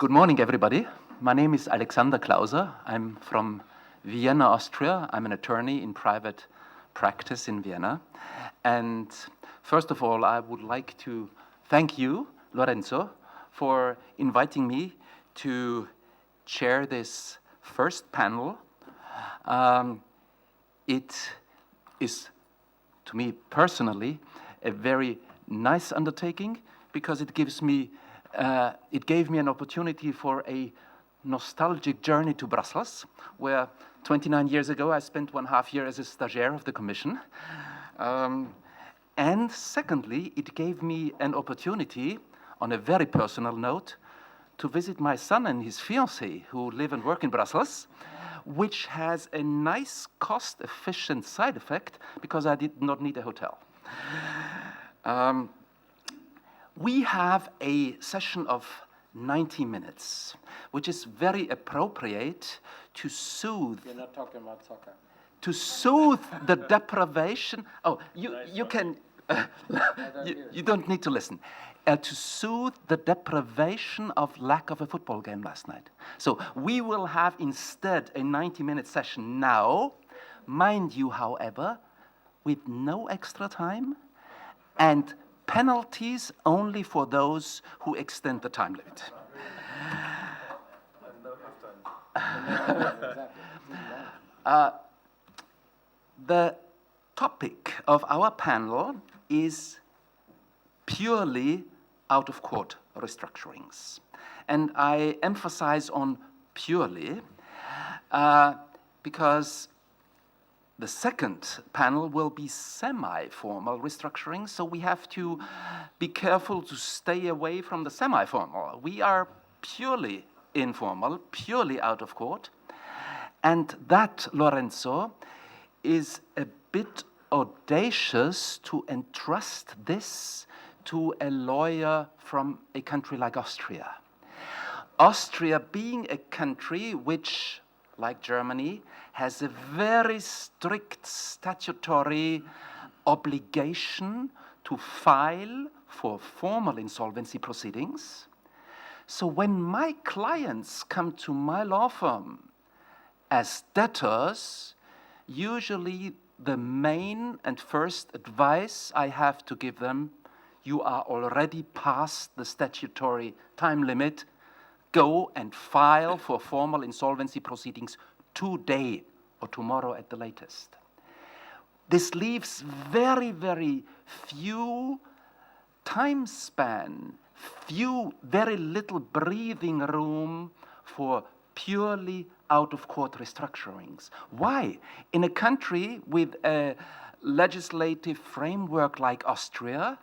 Good morning, everybody. My name is Alexander Klauser. I'm from Vienna, Austria. I'm an attorney in private practice in Vienna. And first of all, I would like to thank you, Lorenzo, for inviting me to chair this first panel. It is, to me personally, a very nice undertaking because it gave me an opportunity for a nostalgic journey to Brussels, where 29 years ago I spent 1.5 years as a stagiaire of the Commission. And secondly, it gave me an opportunity, on a very personal note, to visit my son and his fiancée, who live and work in Brussels, which has a nice cost-efficient side effect because I did not need a hotel. We have a session of 90 minutes, which is very appropriate to soothe. You're not talking about soccer. To soothe the deprivation. Oh, you can. You don't need to listen. To soothe the deprivation of lack of a football game last night. So we will have instead a 90-minute session now, mind you, however, with no extra time and penalties only for those who extend the time limit. The topic of our panel is purely out-of-court restructurings. And I emphasize on purely because the second panel will be semi-formal restructuring, so we have to be careful to stay away from the semi-formal. We are purely informal, purely out of court, and that, Lorenzo, is a bit audacious to entrust this to a lawyer from a country like Austria. Austria being a country which, like Germany, has a very strict statutory obligation to file for formal insolvency proceedings. So when my clients come to my law firm as debtors, usually the main and first advice I have to give them, you are already past the statutory time limit, go and file for formal insolvency proceedings today or tomorrow at the latest. This leaves very, very few time span, very little breathing room for purely out-of-court restructurings. Why? In a country with a legislative framework like Austria,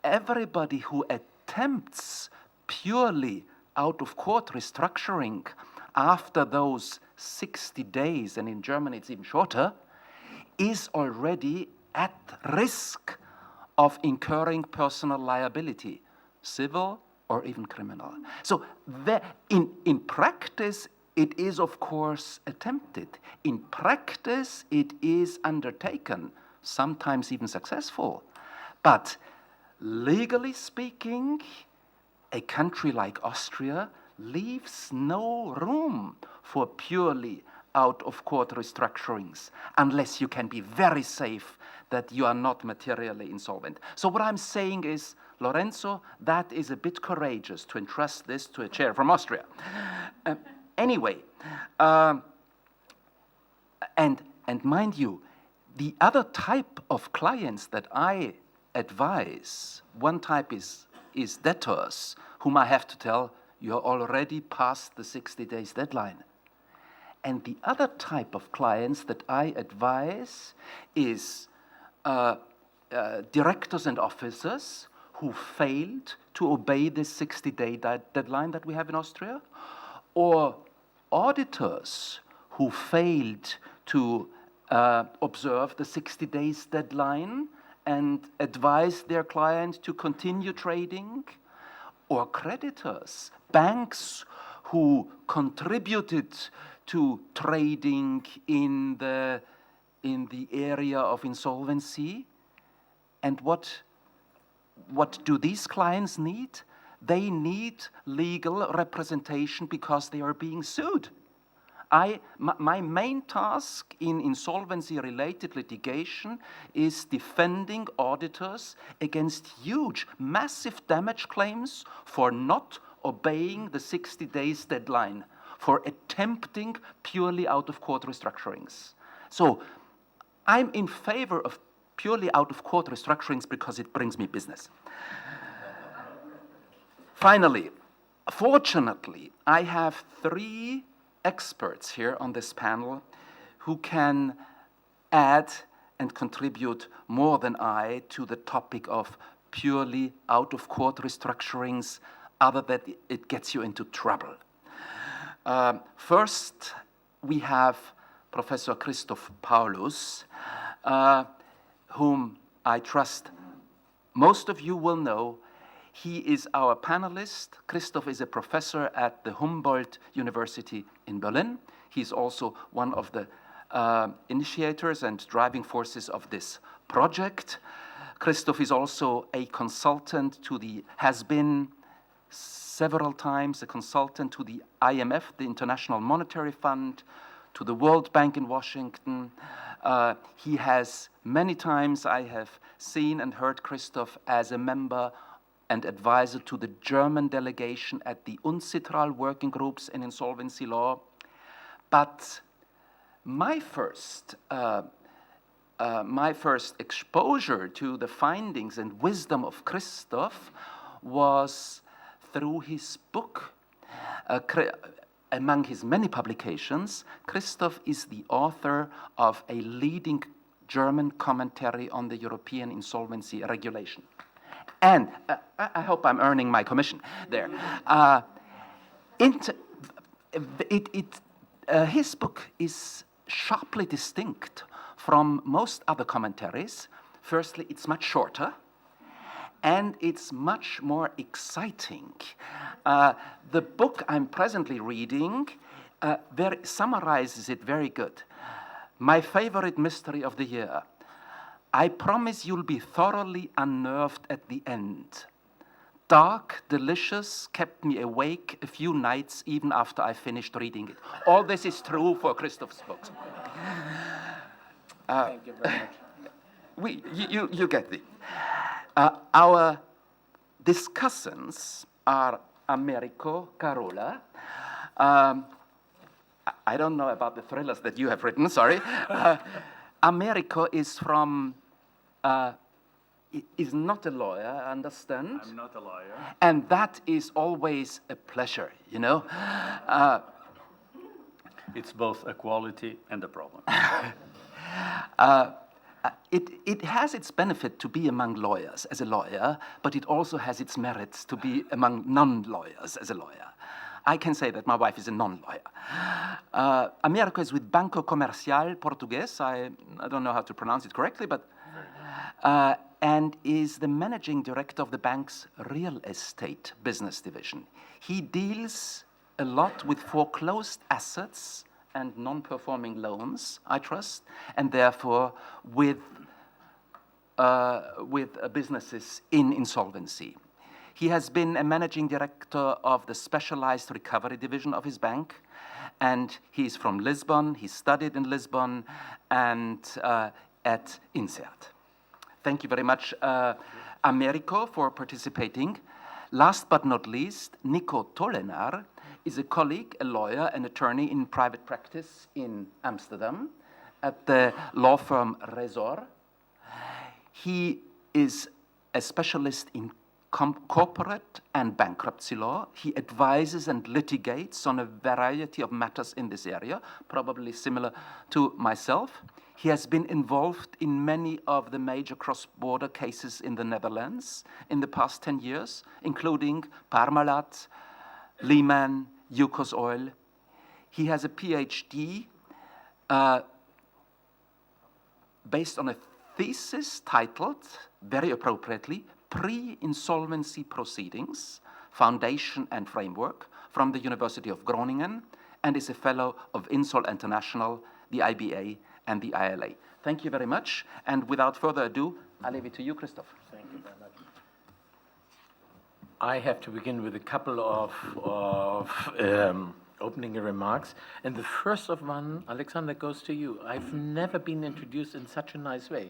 everybody who attempts purely out-of-court restructuring after those 60 days, and in Germany it's even shorter, is already at risk of incurring personal liability, civil or even criminal. So in practice, it is of course attempted. In practice, it is undertaken, sometimes even successful. But legally speaking, a country like Austria leaves no room for purely out-of-court restructurings unless you can be very safe that you are not materially insolvent. So what I'm saying is, Lorenzo, that is a bit courageous to entrust this to a chair from Austria. Anyway, and mind you, the other type of clients that I advise, one type is debtors, whom I have to tell, you're already past the 60 days deadline. And the other type of clients that I advise is directors and officers who failed to obey this 60-day deadline that we have in Austria, or auditors who failed to observe the 60 days deadline and advise their client to continue trading, or creditors, banks who contributed to trading in the area of insolvency. And what do these clients need? they need legal representation because they are being sued. My main task in insolvency-related litigation is defending auditors against huge, massive damage claims for not obeying the 60 days deadline, for attempting purely out-of-court restructurings. So I'm in favor of purely out-of-court restructurings because it brings me business. Finally, fortunately, I have 3 experts here on this panel who can add and contribute more than I to the topic of purely out-of-court restructurings, other than it gets you into trouble. First, we have Professor Christoph Paulus, whom I trust most of you will know. He is our panelist. Christoph is a professor at the Humboldt University in Berlin. He's also one of the initiators and driving forces of this project. Christoph is also a consultant has been several times a consultant to the IMF, the International Monetary Fund, to the World Bank in Washington. He has many times, I have seen and heard Christoph as a member and advisor to the German delegation at the UNCITRAL working groups in insolvency law. But my first exposure to the findings and wisdom of Christoph was through his book. Among his many publications, Christoph is the author of a leading German commentary on the European insolvency regulation. And I hope I'm earning my commission there. His book is sharply distinct from most other commentaries. Firstly, it's much shorter, and it's much more exciting. The book I'm presently reading summarizes it very good. My favorite mystery of the year. I promise you'll be thoroughly unnerved at the end. Dark, delicious, kept me awake a few nights even after I finished reading it. All this is true for Christoph's books. Thank you very much. You get it. Our discussants are Americo, Carola. I don't know about the thrillers that you have written, sorry. Americo is is not a lawyer, I understand. I'm not a lawyer. And that is always a pleasure, you know. It's both a quality and a problem. It has its benefit to be among lawyers as a lawyer, but it also has its merits to be among non-lawyers as a lawyer. I can say that my wife is a non-lawyer. Americo is with Banco Comercial Português. I don't know how to pronounce it correctly, but and is the managing director of the bank's real estate business division. He deals a lot with foreclosed assets and non-performing loans, I trust, and therefore with businesses in insolvency. He has been a managing director of the specialized recovery division of his bank, and he's from Lisbon. He studied in Lisbon and at INSEAD. Thank you very much, Americo, for participating. Last but not least, Tollenaar is a colleague, a lawyer, an attorney in private practice in Amsterdam at the law firm Resor. He is a specialist in corporate and bankruptcy law. He advises and litigates on a variety of matters in this area, probably similar to myself. He has been involved in many of the major cross-border cases in the Netherlands in the past 10 years, including Parmalat, Lehman, Yukos Oil. He has a PhD based on a thesis titled, very appropriately, Pre-Insolvency Proceedings, Foundation and Framework, from the University of Groningen, and is a fellow of Insol International, the IBA, and the ILA. Thank you very much, and without further ado, I leave it to you, Christoph. Thank you very much. I have to begin with a couple of opening remarks. And the first of one, Alexander, goes to you. I've never been introduced in such a nice way.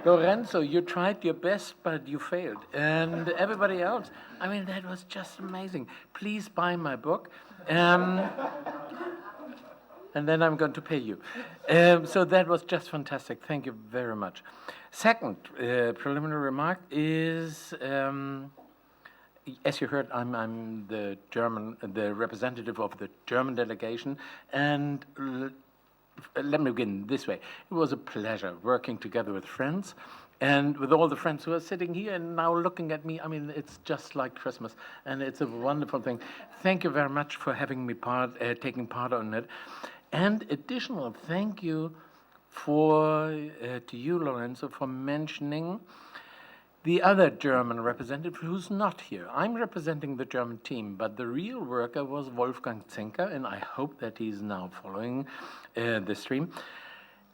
Lorenzo, you tried your best, but you failed. And everybody else, I mean, that was just amazing. Please buy my book. And then I'm going to pay you. So that was just fantastic. Thank you very much. Second preliminary remark is, as you heard, I'm the representative of the German delegation, and let me begin this way. It was a pleasure working together with friends, and with all the friends who are sitting here and now looking at me. I mean, it's just like Christmas, and it's a wonderful thing. Thank you very much for having me taking part on it. And additional thank you to you, Lorenzo, for mentioning the other German representative who's not here. I'm representing the German team, but the real worker was Wolfgang Zenker, and I hope that he's now following the stream.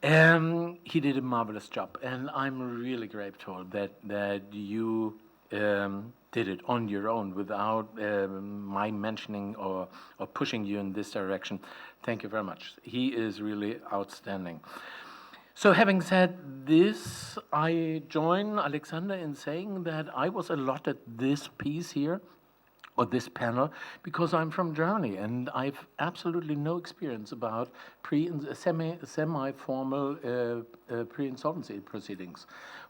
He did a marvelous job, and I'm really grateful that you did it on your own without my mentioning or pushing you in this direction. Thank you very much. He is really outstanding. So having said this, I join Alexander in saying that I was allotted this piece here, or this panel, because I'm from Germany and I've absolutely no experience about semi-formal pre-insolvency proceedings.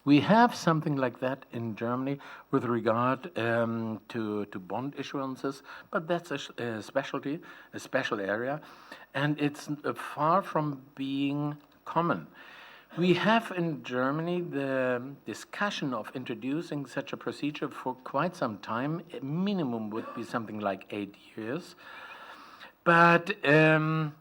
We have something like that in Germany with regard to bond issuances, but that's a specialty, a special area, and it's far from being common. We have in Germany the discussion of introducing such a procedure for quite some time. A minimum would be something like 8 years. But that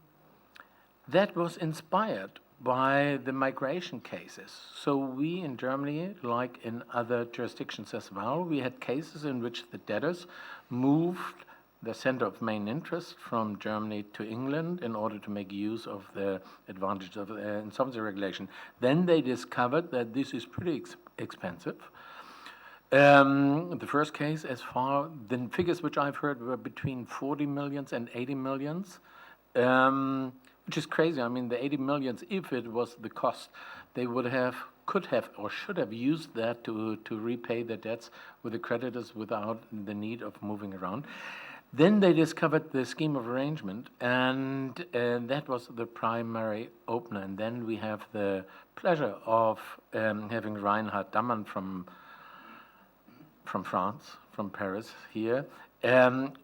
was inspired by the migration cases. So we in Germany, like in other jurisdictions as well, we had cases in which the debtors moved the center of main interest from Germany to England in order to make use of the advantage of insolvency regulation. Then they discovered that this is pretty expensive. The first case, the figures which I've heard were between 40 millions and 80 millions, which is crazy. I mean, the 80 millions, if it was the cost, they could have or should have used that to repay the debts with the creditors without the need of moving around. Then they discovered the scheme of arrangement, and that was the primary opener. And then we have the pleasure of having Reinhard Dammann from France, from Paris here,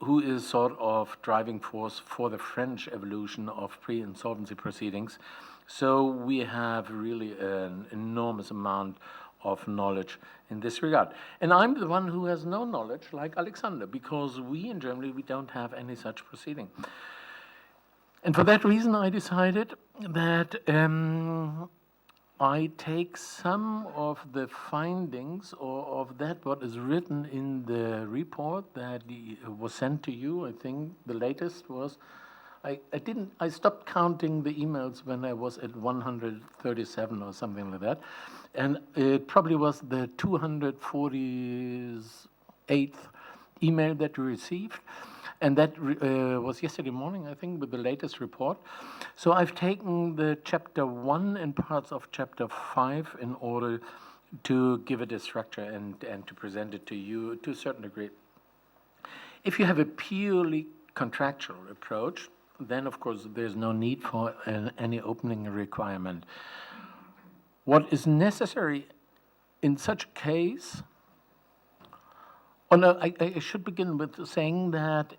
who is sort of driving force for the French evolution of pre-insolvency proceedings. So we have really an enormous amount of knowledge in this regard. And I'm the one who has no knowledge, like Alexander, because we in Germany, we don't have any such proceeding. And for that reason, I decided that I take some of the findings or of that what is written in the report that was sent to you. I think the latest was, I stopped counting the emails when I was at 137 or something like that. And it probably was the 248th email that we received. And that was yesterday morning, I think, with the latest report. So I've taken the chapter 1 and parts of chapter 5 in order to give it a structure and to present it to you to a certain degree. If you have a purely contractual approach, then of course there's no need for any opening requirement. What is necessary in such a case, I should begin with saying that,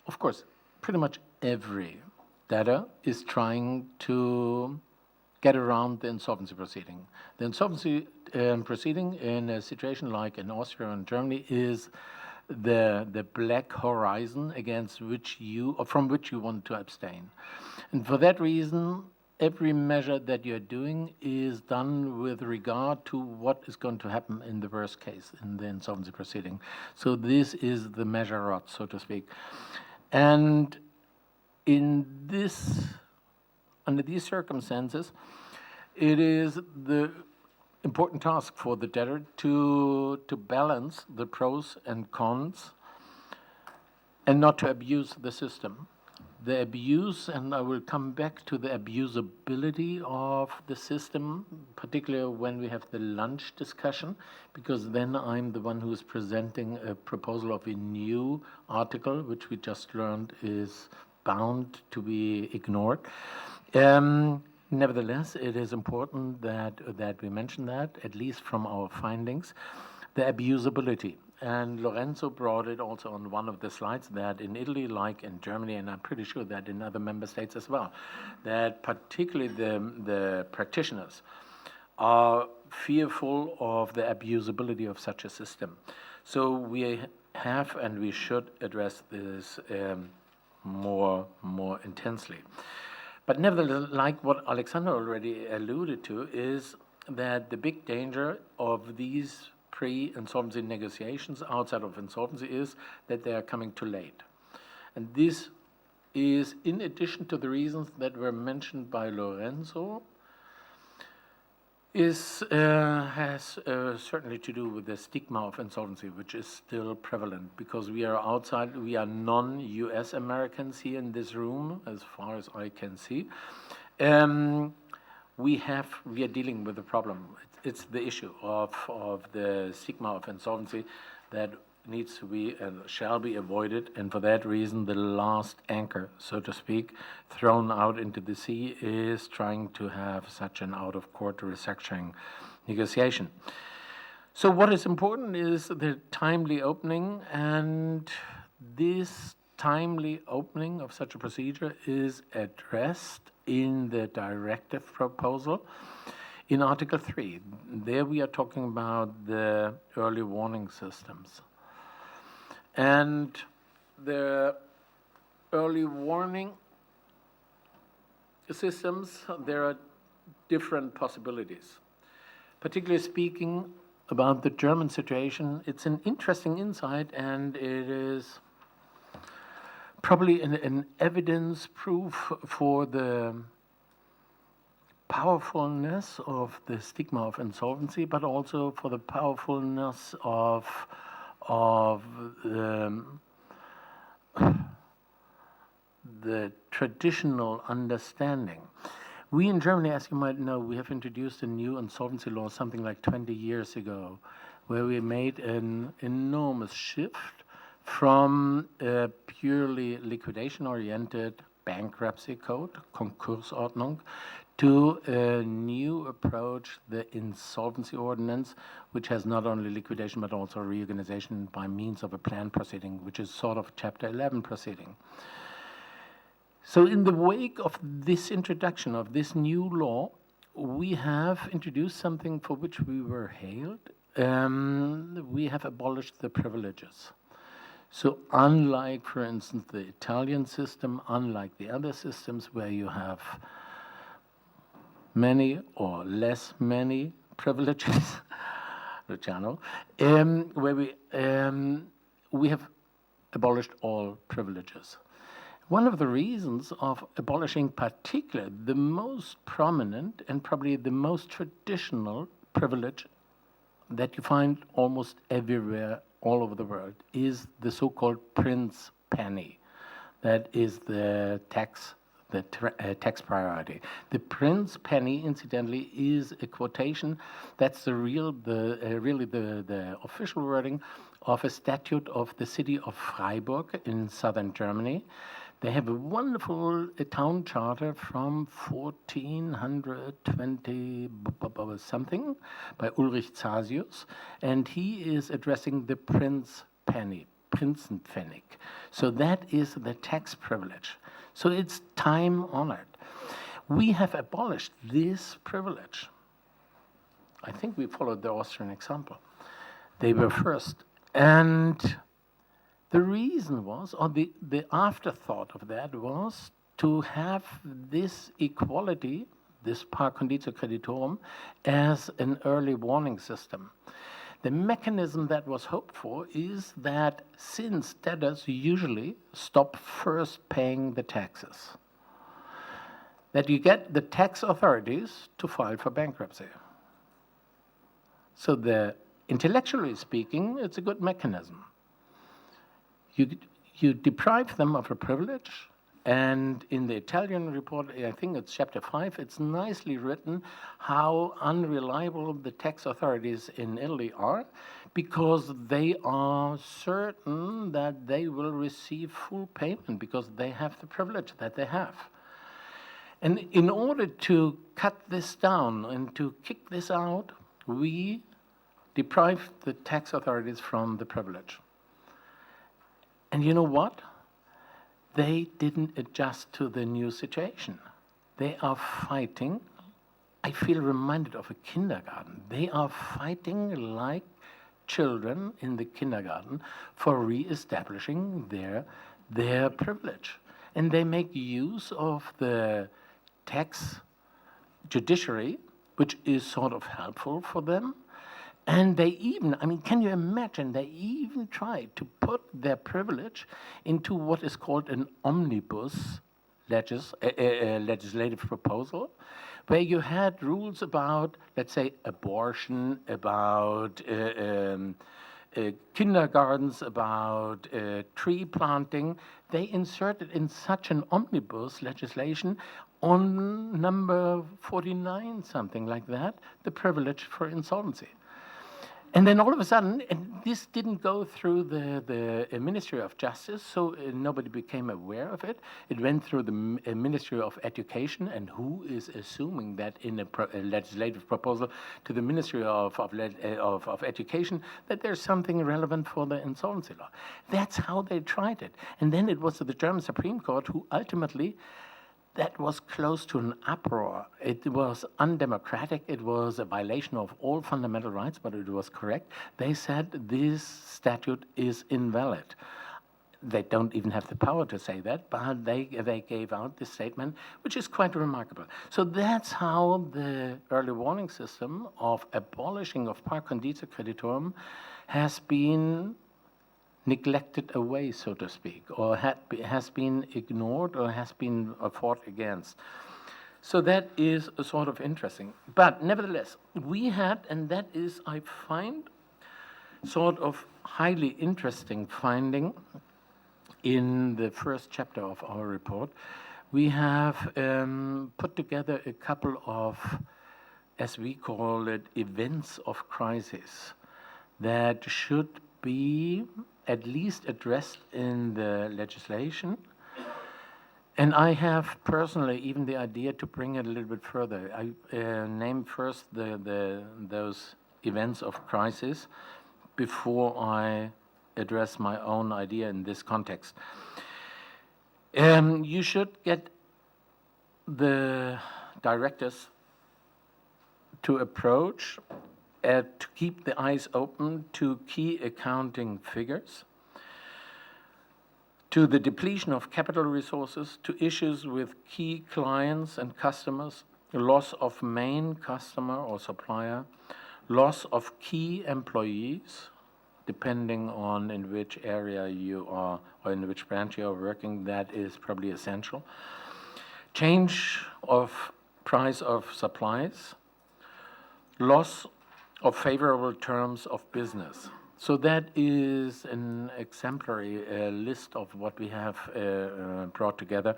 of course, pretty much every debtor is trying to get around the insolvency proceeding. The insolvency proceeding in a situation like in Austria and Germany is the black horizon from which you want to abstain. And for that reason, every measure that you're doing is done with regard to what is going to happen in the worst case in the insolvency proceeding. So this is the measure rod, so to speak. And under these circumstances, it is the important task for the debtor to balance the pros and cons and not to abuse the system. The abuse, and I will come back to the abusability of the system, particularly when we have the lunch discussion, because then I'm the one who is presenting a proposal of a new article, which we just learned is bound to be ignored. Nevertheless, it is important that we mention that, at least from our findings, the abusability. And Lorenzo brought it also on one of the slides that in Italy, like in Germany, and I'm pretty sure that in other member states as well, that particularly the practitioners are fearful of the abusability of such a system. So we have and we should address this more intensely. But nevertheless, like what Alexander already alluded to, is that the big danger of these pre-insolvency negotiations outside of insolvency is that they are coming too late. And this is in addition to the reasons that were mentioned by Lorenzo, has certainly to do with the stigma of insolvency, which is still prevalent because we are outside, we are non-US Americans here in this room, as far as I can see. We are dealing with a problem. It's the issue of the stigma of insolvency that needs to be and shall be avoided, and for that reason the last anchor, so to speak, thrown out into the sea is trying to have such an out-of-court restructuring negotiation. So what is important is the timely opening, and this timely opening of such a procedure is addressed in the directive proposal in Article 3. There we are talking about the early warning systems. And the early warning systems, there are different possibilities. Particularly speaking about the German situation, it's an interesting insight, and it is probably an evidence proof for the powerfulness of the stigma of insolvency, but also for the powerfulness of the traditional understanding. We in Germany, as you might know, we have introduced a new insolvency law something like 20 years ago, where we made an enormous shift from a purely liquidation-oriented bankruptcy code, Konkursordnung, to a new approach, the insolvency ordinance, which has not only liquidation but also reorganization by means of a planned proceeding, which is sort of Chapter 11 proceeding. So in the wake of this introduction of this new law, we have introduced something for which we were hailed. We have abolished the privileges. So unlike, for instance, the Italian system, unlike the other systems where you have many or less many privileges, Luciano, where we have abolished all privileges. One of the reasons of abolishing particularly the most prominent and probably the most traditional privilege that you find almost everywhere all over the world is the so-called Prince Penny. That is the tax priority. The Prince Penny, incidentally, is a quotation. That's really the official wording of a statute of the city of Freiburg in southern Germany. They have a wonderful town charter from 1420 something by Ulrich Zasius, and he is addressing the Prince Penny, Prinzenpfennig. So that is the tax privilege. So it's time-honored. We have abolished this privilege. I think we followed the Austrian example. They were first. And the reason was, or the afterthought of that was to have this equality, this par conditio creditorum, as an early warning system. The mechanism that was hoped for is that since debtors usually stop first paying the taxes, that you get the tax authorities to file for bankruptcy. So intellectually speaking, it's a good mechanism. You deprive them of a privilege, and in the Italian report, I think it's chapter 5, it's nicely written how unreliable the tax authorities in Italy are, because they are certain that they will receive full payment because they have the privilege that they have. And in order to cut this down and to kick this out, we deprive the tax authorities from the privilege. And you know what? They didn't adjust to the new situation. They are fighting. I feel reminded of a kindergarten. They are fighting like children in the kindergarten for re-establishing their privilege. And they make use of the tax judiciary, which is sort of helpful for them. And they even, I mean, can you imagine, they even tried to put their privilege into what is called an omnibus legislative proposal, where you had rules about, let's say, abortion, about kindergartens, about tree planting. They inserted in such an omnibus legislation on number 49, something like that, the privilege for insolvency. And then all of a sudden, and this didn't go through the Ministry of Justice, so nobody became aware of it. It went through the Ministry of Education, and who is assuming that in a legislative proposal to the Ministry of Education that there's something relevant for the insolvency law? That's how they tried it. And then it was the German Supreme Court who ultimately, that was close to an uproar. It was undemocratic. It was a violation of all fundamental rights, but it was correct. They said this statute is invalid. They don't even have the power to say that, but they gave out this statement, which is quite remarkable. So that's how the early warning system of abolishing of par condicio creditorum has been neglected away, so to speak, or has been ignored or has been fought against. So that is a sort of interesting. But nevertheless, we had, and that is, I find, sort of highly interesting finding in the first chapter of our report, we have put together a couple of, as we call it, events of crisis that should be at least addressed in the legislation. And I have personally even the idea to bring it a little bit further. I name first those events of crisis before I address my own idea in this context. You should get the directors to approach to keep the eyes open to key accounting figures, to the depletion of capital resources, to issues with key clients and customers, loss of main customer or supplier, loss of key employees, depending on in which area you are or in which branch you are working, that is probably essential. Change of price of supplies, loss of favorable terms of business. So that is an exemplary list of what we have brought together.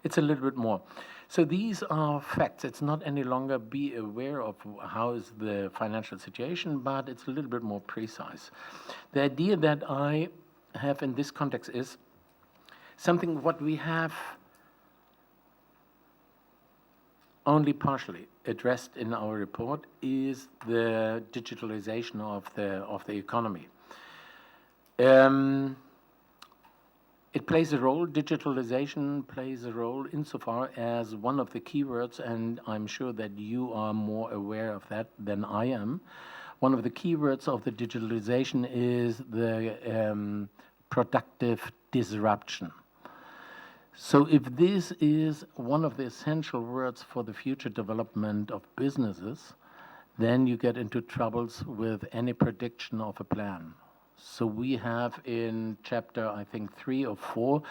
It's a little bit more. So these are facts. It's not any longer be aware of how is the financial situation, but it's a little bit more precise. The idea that I have in this context is something what we have only partially addressed in our report is the digitalization of the economy. It plays a role, digitalization plays a role insofar as one of the keywords, and I'm sure that you are more aware of that than I am. One of the keywords of the digitalization is the productive disruption. So if this is one of the essential words for the future development of businesses, then you get into troubles with any prediction of a plan. So we have in chapter, I think, 3 or 4,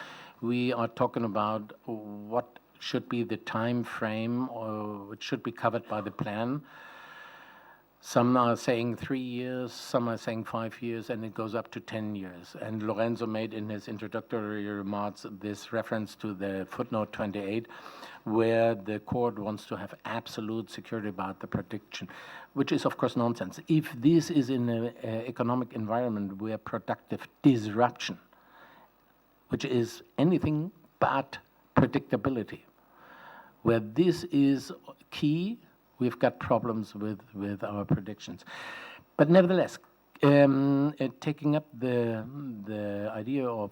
we are talking about what should be the time frame or what should be covered by the plan. Some are saying 3 years, some are saying 5 years, and it goes up to 10 years. And Lorenzo made in his introductory remarks this reference to the footnote 28, where the court wants to have absolute security about the prediction, which is, of course, nonsense. If this is in an economic environment where productive disruption, which is anything but predictability, where this is key, we've got problems with our predictions. But nevertheless, taking up the idea of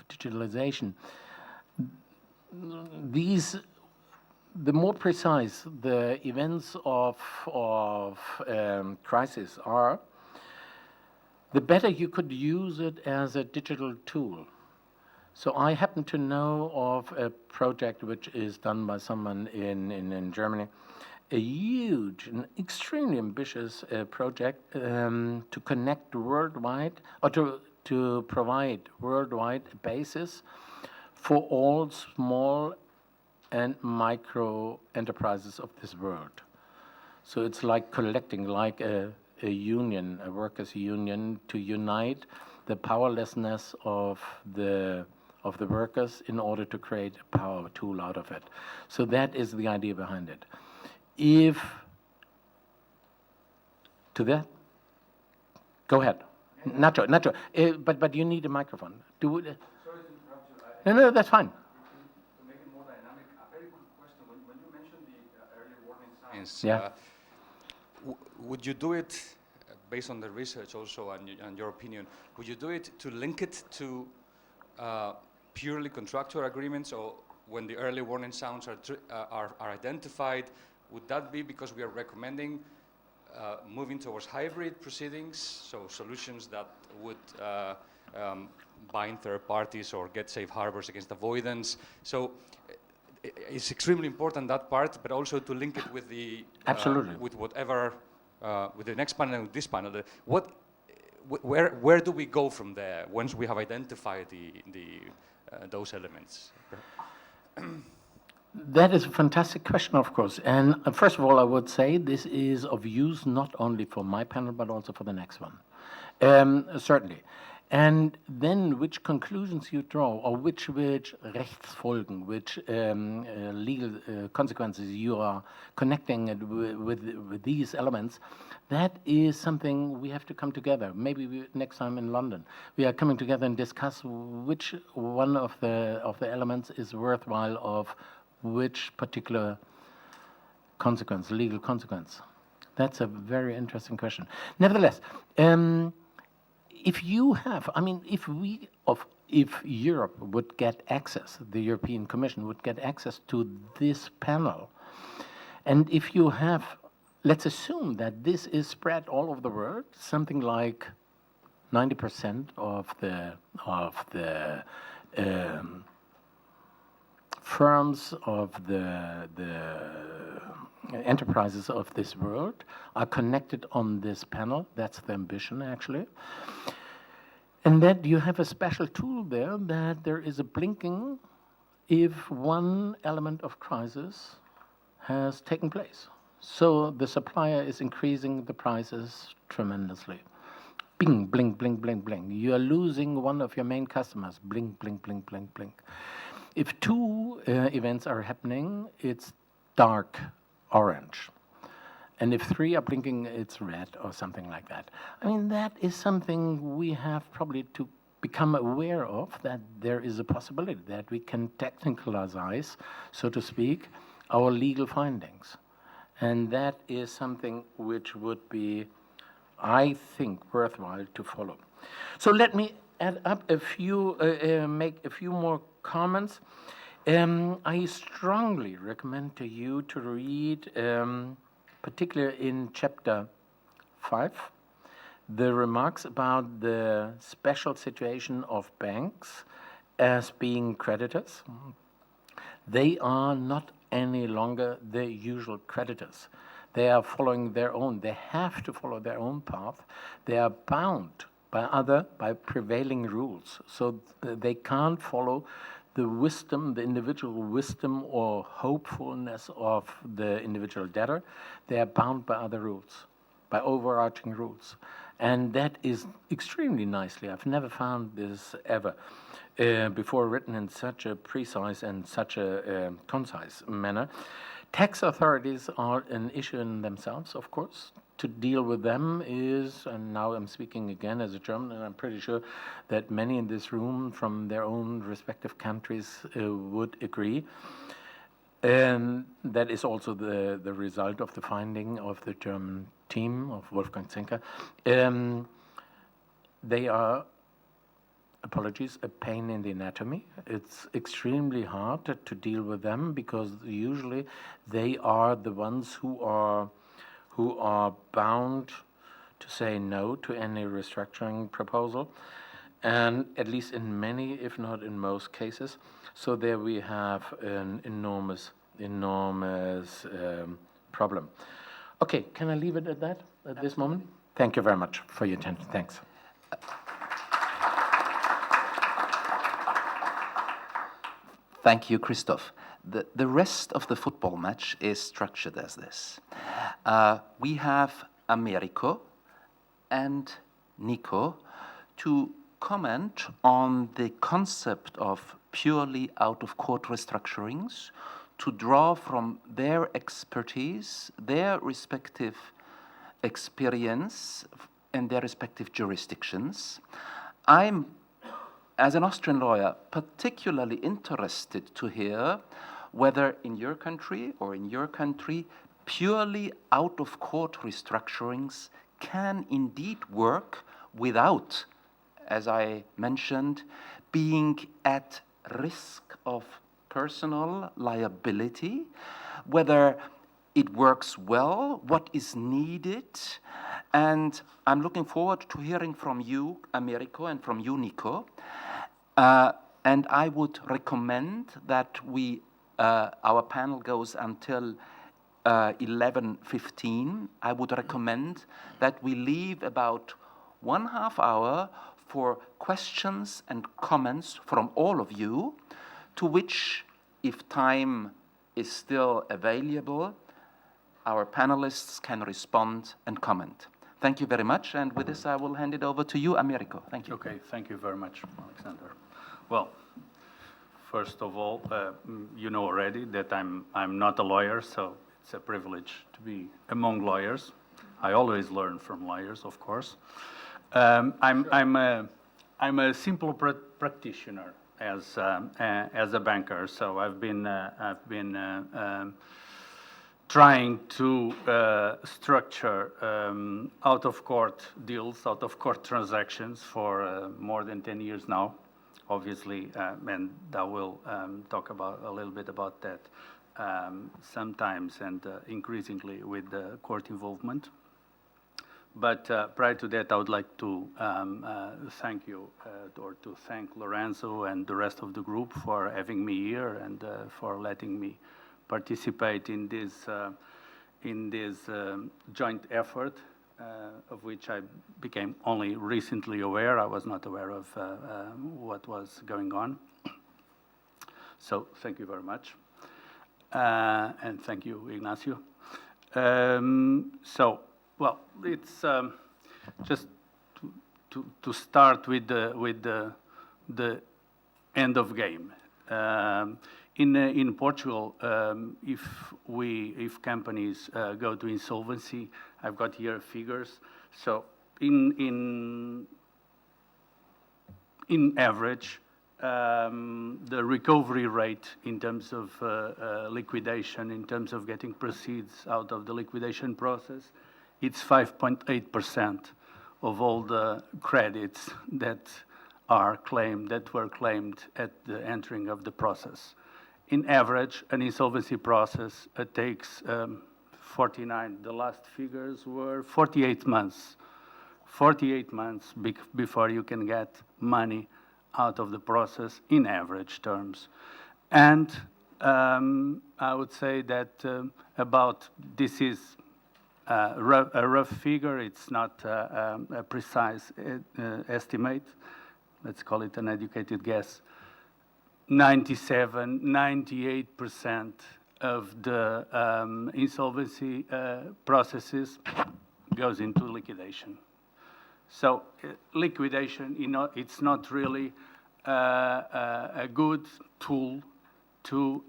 digitalization, the more precise the events of crisis are, the better you could use it as a digital tool. So I happen to know of a project which is done by someone in Germany, a huge and extremely ambitious project to connect worldwide, or to provide worldwide a basis for all small and micro enterprises of this world. So it's like collecting, like a union, a workers' union, to unite the powerlessness of the workers in order to create a power tool out of it. So that is the idea behind it. Go ahead. Nacho, but you need a microphone. Sorry to interrupt you. No, that's fine. To make it more dynamic, a very good question. When you mentioned the early warning signs, Yeah. Would you do it, based on the research also and your opinion, would you do it to link it to purely contractual agreements, or when the early warning signs are identified, would that be because we are recommending moving towards hybrid proceedings, so solutions that would bind third parties or get safe harbors against avoidance? So it's extremely important, that part, but also to link it with the Absolutely. with whatever with the next panel and with this panel. Where do we go from there once we have identified those elements? That is a fantastic question, of course. And first of all, I would say this is of use not only for my panel, but also for the next one. Certainly. And then which conclusions you draw, or which Rechtsfolgen, which legal consequences you are connecting it with these elements, that is something we have to come together. Maybe next time in London, we are coming together and discuss which one of the elements is worthwhile of which particular consequence, legal consequence. That's a very interesting question. Nevertheless, if you have, I mean, if Europe would get access, the European Commission would get access to this panel, and if you have, let's assume that this is spread all over the world, something like 90% of the firms of the enterprises of this world are connected on this panel. That's the ambition, actually. And that you have a special tool there, that there is a blinking if one element of crisis has taken place. So the supplier is increasing the prices tremendously. Bing, blink, blink, blink, blink. You are losing one of your main customers. Blink, blink, blink, blink, blink. If two events are happening, it's dark orange. And if three are blinking, it's red or something like that. I mean, that is something we have probably to become aware of, that there is a possibility that we can technicalize, so to speak, our legal findings. And that is something which would be, I think, worthwhile to follow. So let me add up a few, make a few more comments. I strongly recommend to you to read, particularly in chapter 5, the remarks about the special situation of banks as being creditors. They are not any longer the usual creditors. They are following their own, they have to follow their own path. They are bound by prevailing rules. So they can't follow the wisdom, the individual wisdom or hopefulness of the individual debtor. They are bound by other rules. by overarching rules. And that is extremely nicely, I've never found this ever before, written in such a precise and such a concise manner. Tax authorities are an issue in themselves, of course. To deal with them is, and now I'm speaking again as a German, and I'm pretty sure that many in this room from their own respective countries would agree. And that is also the result of the finding of the German team of Wolfgang Zinker. They are, apologies, a pain in the anatomy. It's extremely hard to deal with them because usually they are the ones who are bound to say no to any restructuring proposal, and at least in many, if not in most cases. So there we have an enormous problem. Okay, can I leave it at that at this moment? Thank you very much for your attention. Thanks. Thank you, Christoph. The rest of the football match is structured as this. We have Americo and Nico to comment on the concept of purely out-of-court restructurings, to draw from their expertise, their respective experience, and their respective jurisdictions. I'm, as an Austrian lawyer, particularly interested to hear whether in your country or in your country, purely out-of-court restructurings can indeed work without, as I mentioned, being at risk of personal liability, whether it works well, what is needed, and I'm looking forward to hearing from you, Americo, and from you, Nico. And I would recommend that our panel goes until 11:15. I would recommend that we leave about 1/2 hour for questions and comments from all of you, to which, if time is still available, our panelists can respond and comment. Thank you very much, and with this I will hand it over to you, Americo. Thank you. Okay, thank you very much, Alexander. Well, first of all, you know already that I'm not a lawyer, so it's a privilege to be among lawyers. I always learn from lawyers, of course. I'm a simple practitioner as a banker, so I've been trying to structure out-of-court deals, out-of-court transactions for more than 10 years now, obviously, and I will talk a little bit about that sometimes and increasingly with the court involvement. But prior to that, I would like to thank you, or to thank Lorenzo and the rest of the group for having me here and for letting me participate in this joint effort, of which I became only recently aware. I was not aware of what was going on. So thank you very much. And thank you, Ignacio. Well, it's just to start with the end of game. In Portugal, if companies go to insolvency, I've got here figures. So in average, the recovery rate in terms of liquidation, in terms of getting proceeds out of the liquidation process, it's 5.8% of all the credits that were claimed at the entering of the process. In average, an insolvency process takes 49. The last figures were 48 months. 48 months before you can get money out of the process in average terms. And I would say that this is a rough figure. It's not a precise estimate. Let's call it an educated guess. 98% of the insolvency processes goes into liquidation. So liquidation, it's not really a good tool to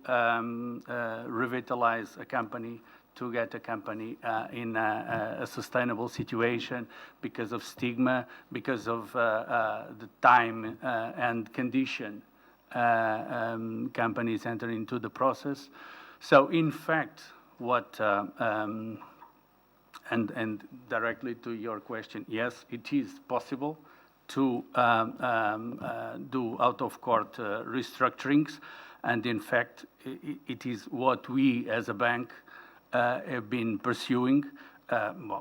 revitalize a company, to get a company in a sustainable situation because of stigma, because of the time and condition companies enter into the process. So in fact, what, and directly to your question, yes, it is possible to do out-of-court restructurings, and in fact, it is what we as a bank have been pursuing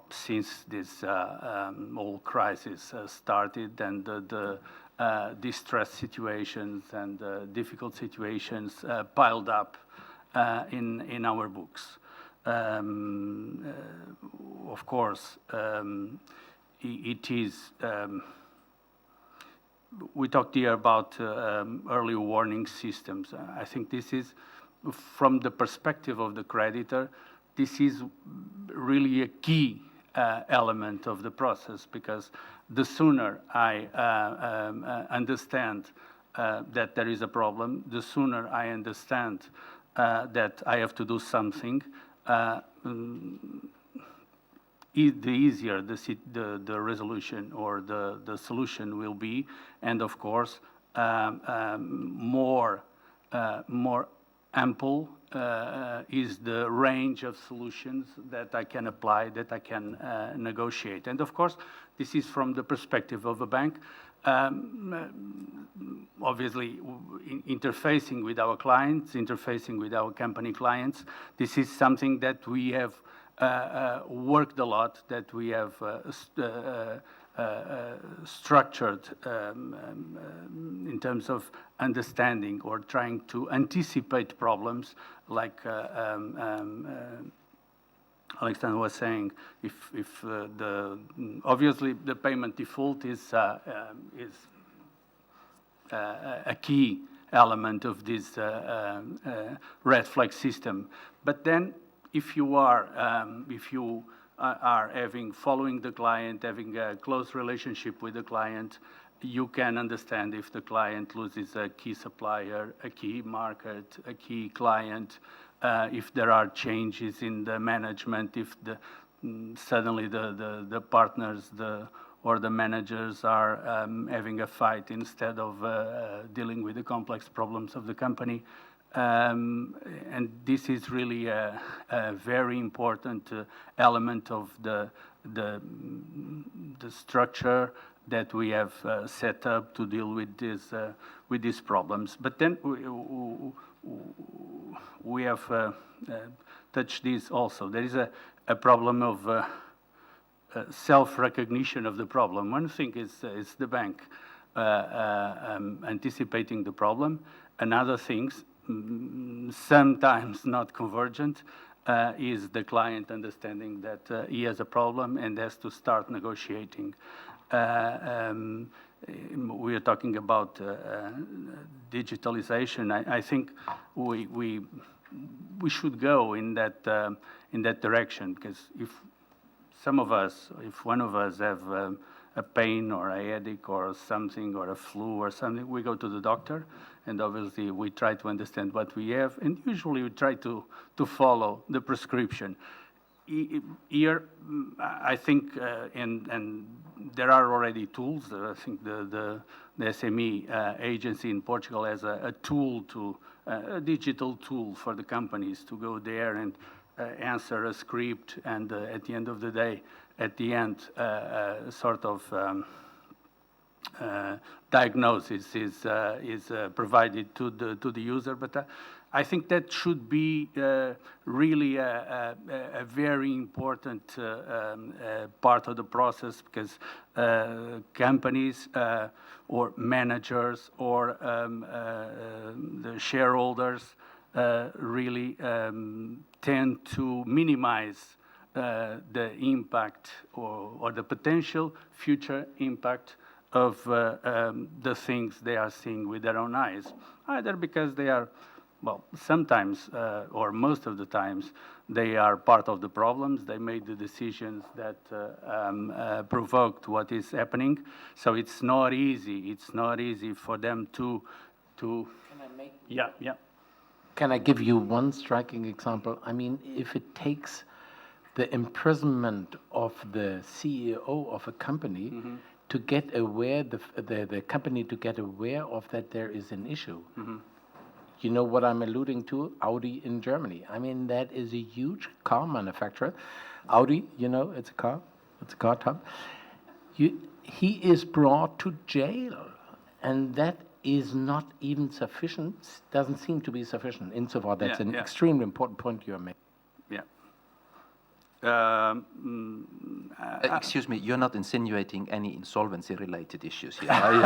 since this whole crisis started, and the distress situations and difficult situations piled up in our books. Of course, it is. We talked here about early warning systems. I think this is, from the perspective of the creditor, this is really a key element of the process, because the sooner I understand that there is a problem, the sooner I understand that I have to do something, the easier the resolution or the solution will be, and of course more ample is the range of solutions that I can apply, that I can negotiate. And of course, this is from the perspective of a bank. Obviously, interfacing with our clients, interfacing with our company clients, this is something that we have worked a lot, that we have structured in terms of understanding or trying to anticipate problems, like Alexander was saying. If obviously the payment default is a key element of this red flag system, but then if you are following the client, having a close relationship with the client, you can understand if the client loses a key supplier, a key market, a key client, if there are changes in the management, if suddenly the partners or the managers are having a fight instead of dealing with the complex problems of the company. And this is really a very important element of the structure that we have set up to deal with these problems. But then we have touched this also. There is a problem of self-recognition of the problem. One thing is the bank anticipating the problem. Another thing, sometimes not convergent, is the client understanding that he has a problem and has to start negotiating. We are talking about digitalization. I think we should go in that direction, because if one of us have a pain or a headache or something, or a flu or something, we go to the doctor, and obviously we try to understand what we have, and usually we try to follow the prescription. Here, I think, and there are already tools. I think the SME agency in Portugal has a digital tool for the companies to go there and answer a script, and at the end of the day, sort of diagnosis is provided to the user. But I think that should be really a very important part of the process, because companies or managers or the shareholders really tend to minimize the impact or the potential future impact of the things they are seeing with their own eyes, either because they are well, sometimes, or most of the times, they are part of the problems. They made the decisions that provoked what is happening. So it's not easy. It's not easy for them to. Can I make? Yeah. Can I give you one striking example? I mean, if it takes the imprisonment of the CEO of a company to get aware, the company to get aware of that there is an issue. You know what I'm alluding to? Audi in Germany. I mean, that is a huge car manufacturer. Audi, you know, it's a car tub. He is brought to jail, and that is not even sufficient, doesn't seem to be sufficient. Insofar, that's an extremely important point you're making. Yeah. Excuse me, you're not insinuating any insolvency-related issues here, are you?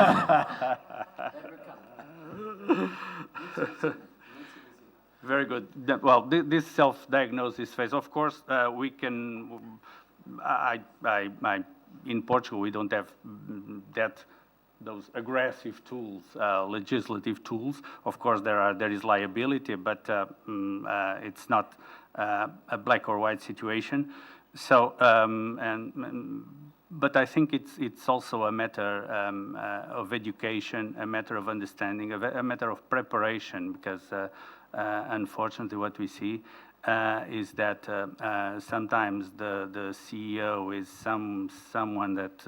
Very good. Well, this self-diagnosis phase, of course, we can. In Portugal, we don't have those aggressive tools, legislative tools. Of course, there is liability, but it's not a black or white situation. So, but I think it's also a matter of education, a matter of understanding, a matter of preparation, because unfortunately what we see is that sometimes the CEO is someone that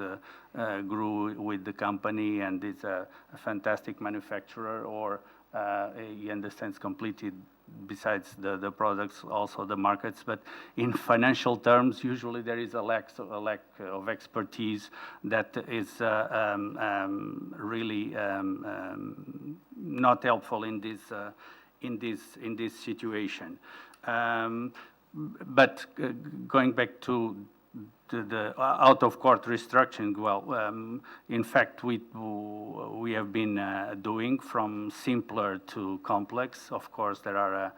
grew with the company and is a fantastic manufacturer, or he understands completely, besides the products, also the markets. But in financial terms, usually there is a lack of expertise that is really not helpful in this situation. But going back to the out-of-court restructuring, well, in fact, we have been doing from simpler to complex. Of course, there are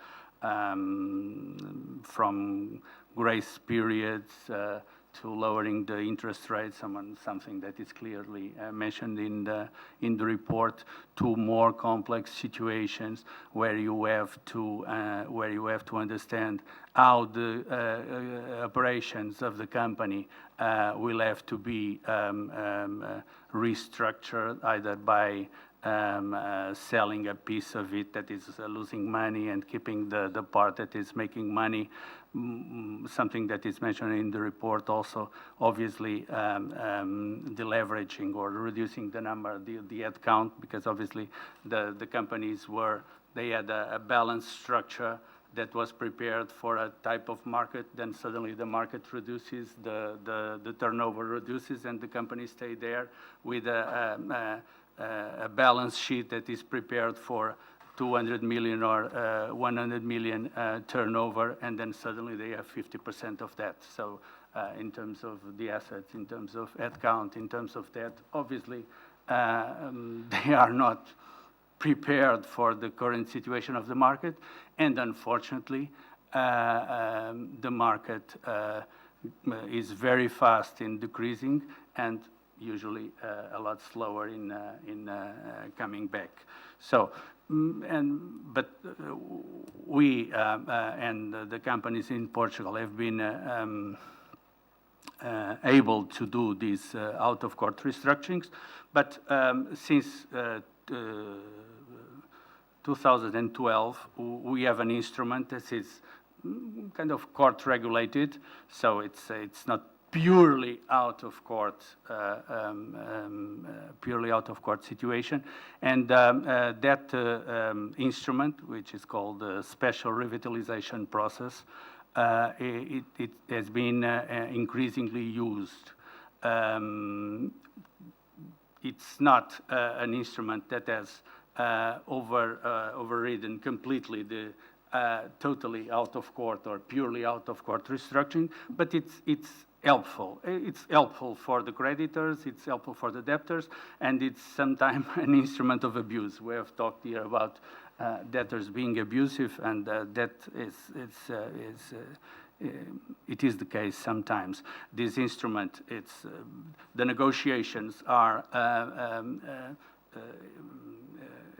from grace periods to lowering the interest rates, something that is clearly mentioned in the report, to more complex situations where you have to understand how the operations of the company will have to be restructured, either by selling a piece of it that is losing money and keeping the part that is making money. Something that is mentioned in the report also, obviously, deleveraging or reducing the head count, because obviously the companies they had a balanced structure that was prepared for a type of market. Then suddenly the market reduces, the turnover reduces, and the companies stay there with a balance sheet that is prepared for 200 million or 100 million turnover, and then suddenly they have 50% of that. So in terms of the assets, in terms of headcount, in terms of that, obviously they are not prepared for the current situation of the market, and unfortunately the market is very fast in decreasing, and usually a lot slower in coming back. So, but we and the companies in Portugal have been able to do these out-of-court restructurings, but since 2012, we have an instrument that is kind of court regulated, so it's not purely out of court situation, and that instrument, which is called the special revitalization process, it has been increasingly used. It's not an instrument that has overridden completely the totally out of court or purely out of court restructuring, but it's helpful. It's helpful for the creditors, it's helpful for the debtors, and it's sometimes an instrument of abuse. We have talked here about debtors being abusive, and that it is the case sometimes. This instrument, the negotiations are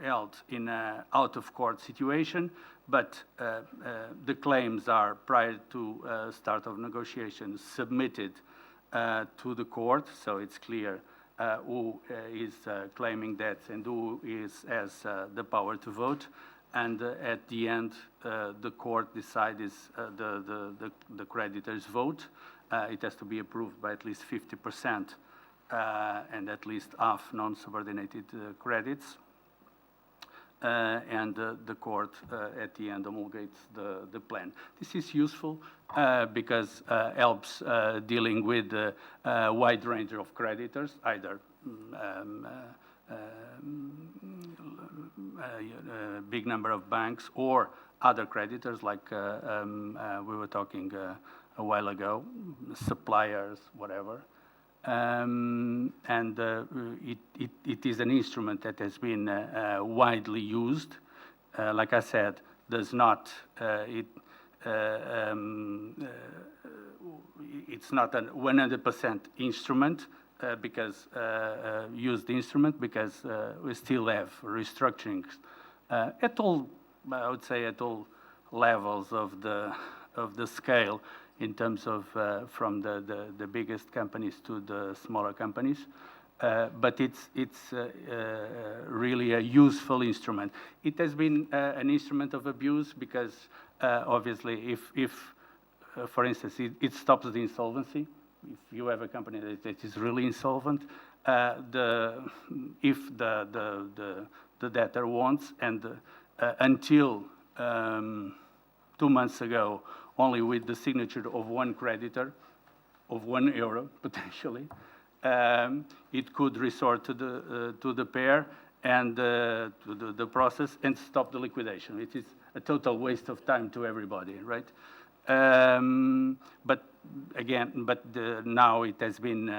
held in an out-of-court situation, but the claims are, prior to start of negotiations, submitted to the court, so it's clear who is claiming that and who has the power to vote. And at the end, the court decides the creditor's vote. It has to be approved by at least 50% and at least half non-subordinated credits. And the court at the end promulgates the plan. This is useful because helps dealing with a wide range of creditors, either a big number of banks or other creditors, like we were talking a while ago, suppliers, whatever. It is an instrument that has been widely used. Like I said, does not it's not a 100% instrument because used instrument because we still have restructurings at all. I would say at all levels of the scale, in terms of from the biggest companies to the smaller companies. But it's really a useful instrument. It has been an instrument of abuse because obviously if for instance, it stops the insolvency. If you have a company that is really insolvent, if the debtor wants, and until 2 months ago, only with the signature of one creditor, of €1 potentially, it could resort to the pair and to the process and stop the liquidation. It is a total waste of time to everybody, right? But again, now it has been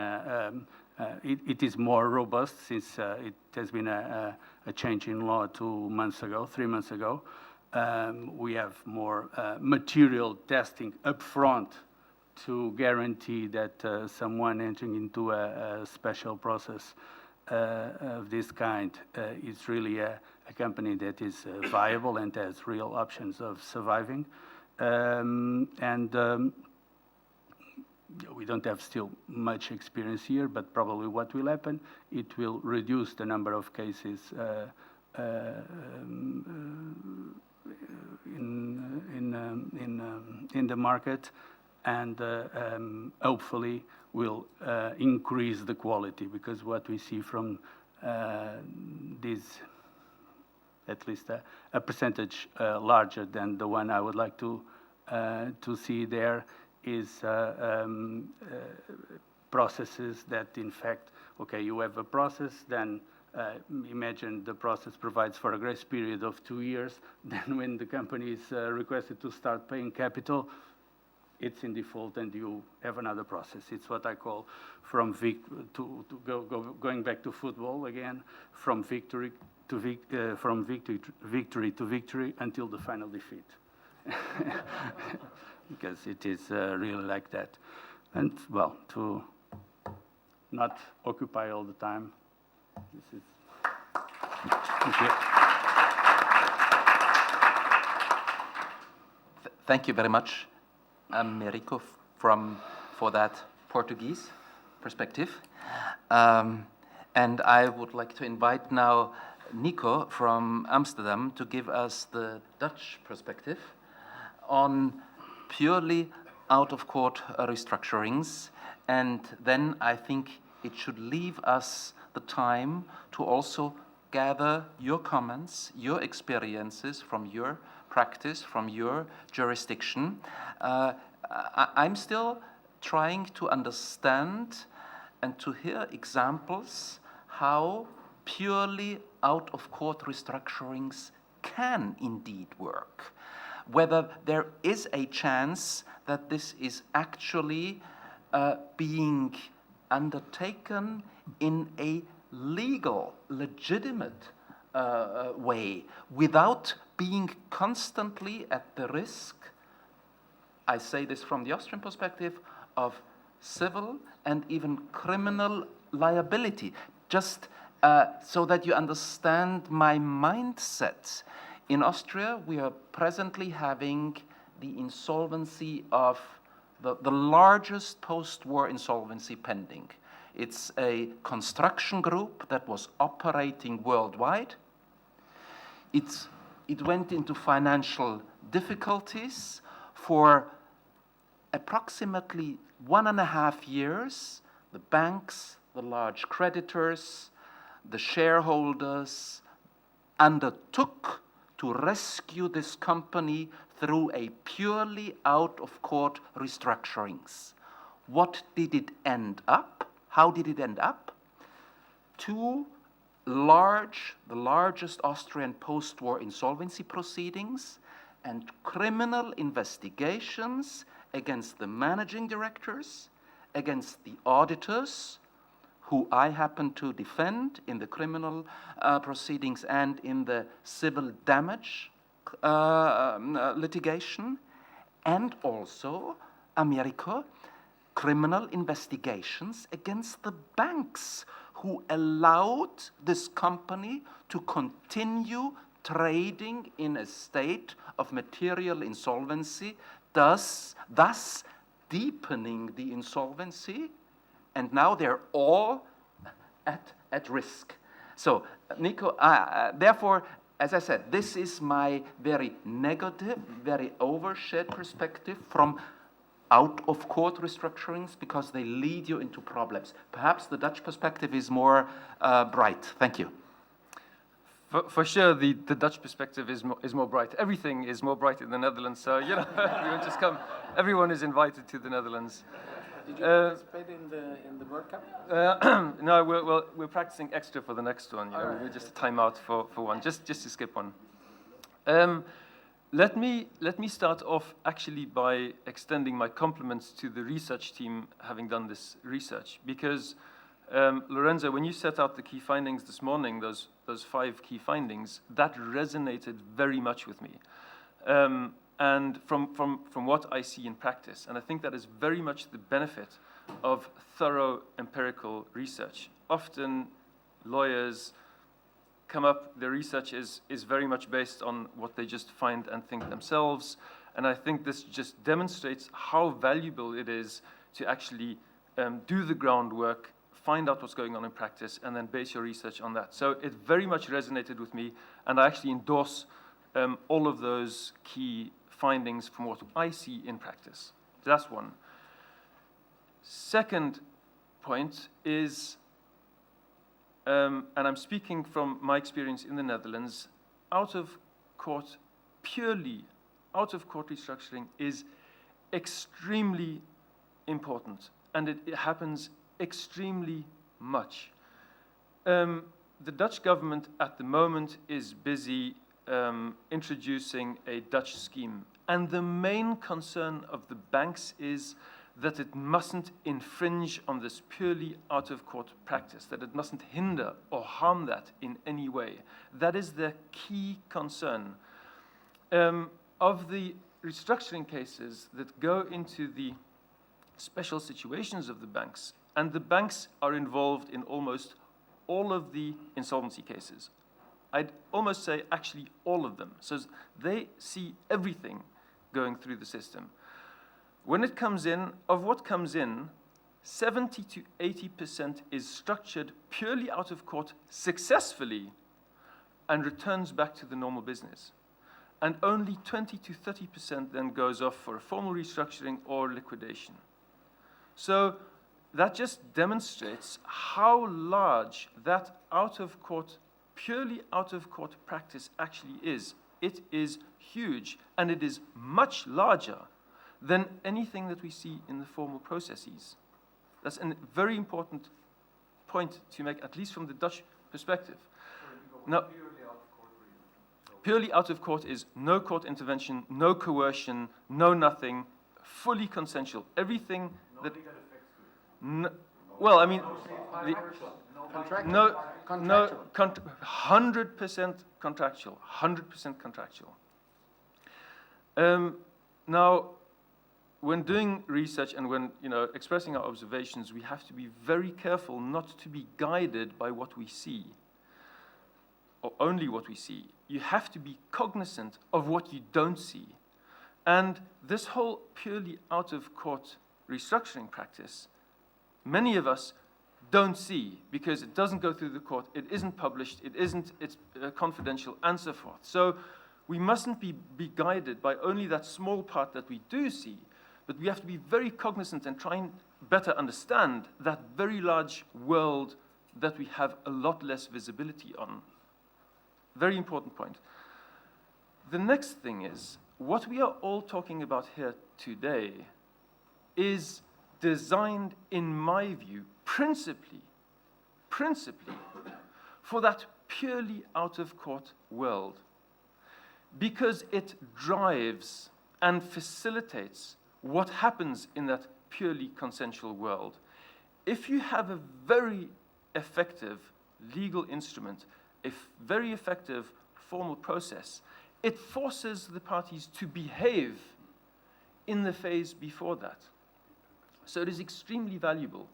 it is more robust since it has been a change in law 3 months ago. We have more material testing upfront to guarantee that someone entering into a special process of this kind is really a company that is viable and has real options of surviving. We don't have still much experience here, but probably what will happen, it will reduce the number of cases in the market, and hopefully will increase the quality, because what we see from these, at least a percentage larger than the one I would like to see there, is processes that, in fact, okay, you have a process, then imagine the process provides for a grace period of 2 years. Then when the company is requested to start paying capital, it's in default and you have another process. It's what I call from going back to football again, from victory to victory until the final defeat. Because it is really like that. And well, to not occupy all the time, this is. Thank you. Thank you very much, Rico, for that Portuguese perspective. And I would like to invite now Nico from Amsterdam to give us the Dutch perspective on purely out-of-court restructurings. And then I think it should leave us the time to also gather your comments, your experiences from your practice, from your jurisdiction. I'm still trying to understand and to hear examples how purely out-of-court restructurings can indeed work. Whether there is a chance that this is actually being undertaken in a legal, legitimate way, without being constantly at the risk, I say this from the Austrian perspective, of civil and even criminal liability. Just so that you understand my mindset. In Austria, we are presently having the insolvency of the largest post-war insolvency pending. It's a construction group that was operating worldwide. It went into financial difficulties for approximately 1.5 years. The banks, the large creditors, the shareholders undertook to rescue this company through a purely out-of-court restructurings. What did it end up? How did it end up? The largest Austrian post-war insolvency proceedings and criminal investigations against the managing directors, against the auditors, who I happen to defend in the criminal proceedings and in the civil damage litigation, and also, America, criminal investigations against the banks who allowed this company to continue trading in a state of material insolvency, thus deepening the insolvency, and now they're all at risk. So, Nico, therefore, as I said, this is my very negative, very overshared perspective from out-of-court restructurings, because they lead you into problems. Perhaps the Dutch perspective is more bright. Thank you. For sure, the Dutch perspective is more bright. Everything is more bright in the Netherlands, so, you know, you just come. Everyone is invited to the Netherlands. Did you participate in the World Cup? No, we're practicing extra for the next one. You know, we're just a timeout for one, just to skip one. Let me start off actually by extending my compliments to the research team having done this research, because Lorenzo, when you set out the key findings this morning, those 5 key findings, that resonated very much with me. And from what I see in practice, and I think that is very much the benefit of thorough empirical research. Often lawyers come up, their research is very much based on what they just find and think themselves, and I think this just demonstrates how valuable it is to actually do the groundwork, find out what's going on in practice, and then base your research on that. So it very much resonated with me, and I actually endorse all of those key findings from what I see in practice. That's one. Second point is, and I'm speaking from my experience in the Netherlands, purely out-of-court restructuring is extremely important, and it happens extremely much. The Dutch government at the moment is busy introducing a Dutch scheme, and the main concern of the banks is that it mustn't infringe on this purely out-of-court practice, that it mustn't hinder or harm that in any way. That is their key concern. Of the restructuring cases that go into the special situations of the banks, and the banks are involved in almost all of the insolvency cases. I'd almost say actually all of them. So they see everything going through the system. When it comes in, of what comes in, 70 to 80% is structured purely out of court successfully and returns back to the normal business. And only 20 to 30% then goes off for a formal restructuring or liquidation. So that just demonstrates how large that purely out-of-court practice actually is. It is huge, and it is much larger than anything that we see in the formal processes. That's a very important point to make, at least from the Dutch perspective. Now, purely out of court is no court intervention, no coercion, no nothing, fully consensual. Everything that... well, I mean... No, 100% contractual, 100% contractual. Now, when doing research and when expressing our observations, we have to be very careful not to be guided by what we see, or only what we see. You have to be cognizant of what you don't see. And this whole purely out-of-court restructuring practice, many of us don't see because it doesn't go through the court, it isn't published, it's confidential, and so forth. So we mustn't be guided by only that small part that we do see, but we have to be very cognizant and try and better understand that very large world that we have a lot less visibility on. Very important point. The next thing is, what we are all talking about here today is designed, in my view, principally, for that purely out-of-court world, because it drives and facilitates what happens in that purely consensual world. If you have a very effective legal instrument, a very effective formal process, it forces the parties to behave in the phase before that. So it is extremely valuable.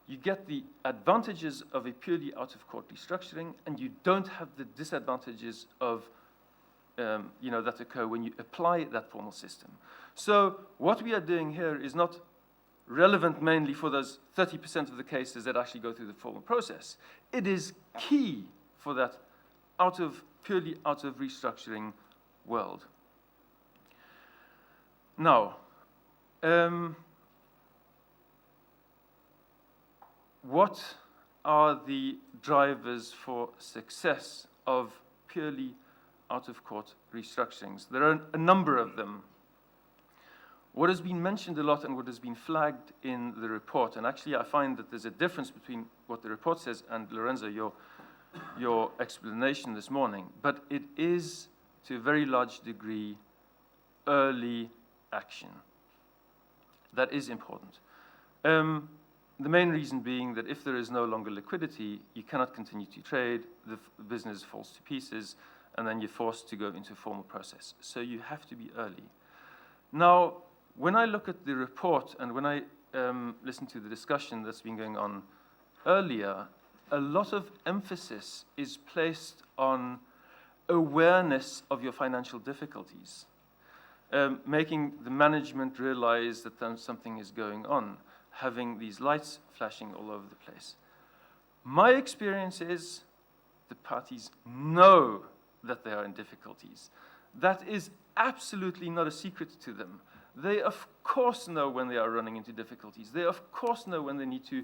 You get the advantages of a purely out-of-court restructuring, and you don't have the disadvantages of that occur when you apply that formal system. So what we are doing here is not relevant mainly for those 30% of the cases that actually go through the formal process. It is key for that purely out of restructuring world. Now, what are the drivers for success of purely out-of-court restructurings? There are a number of them. What has been mentioned a lot and what has been flagged in the report, and actually I find that there's a difference between what the report says and, Lorenzo, your explanation this morning, but it is, to a very large degree, early action. That is important. The main reason being that if there is no longer liquidity, you cannot continue to trade, the business falls to pieces, and then you're forced to go into a formal process. So you have to be early. Now, when I look at the report and when I listen to the discussion that's been going on earlier, a lot of emphasis is placed on awareness of your financial difficulties, making the management realize that something is going on, having these lights flashing all over the place. My experience is the parties know that they are in difficulties. That is absolutely not a secret to them. They of course know when they are running into difficulties. They of course know when they need to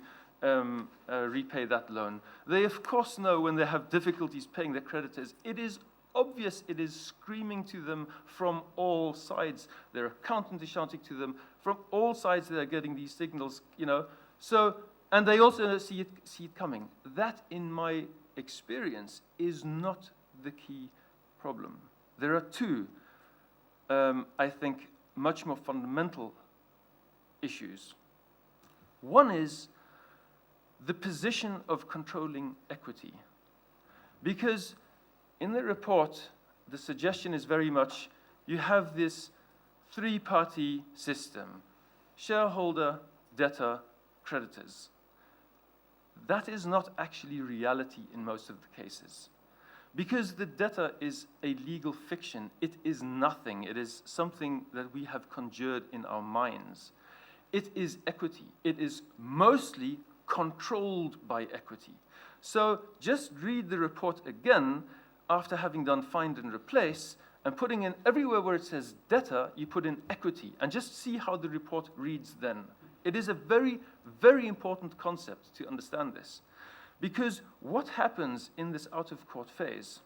repay that loan. They of course know when they have difficulties paying their creditors. It is obvious, it is screaming to them from all sides. Their accountant is shouting to them from all sides. They are getting these signals, So, and they also see it coming. That, in my experience, is not the key problem. There are two, I think, much more fundamental issues. One is the position of controlling equity. Because in the report, the suggestion is very much, you have this three-party system: shareholder, debtor, creditors. That is not actually reality in most of the cases. Because the debtor is a legal fiction, it is nothing. It is something that we have conjured in our minds. It is equity. It is mostly controlled by equity. So just read the report again after having done find and replace, and putting in everywhere where it says debtor, you put in equity, and just see how the report reads then. It is a very, very important concept to understand this. Because what happens in this out-of-court phase,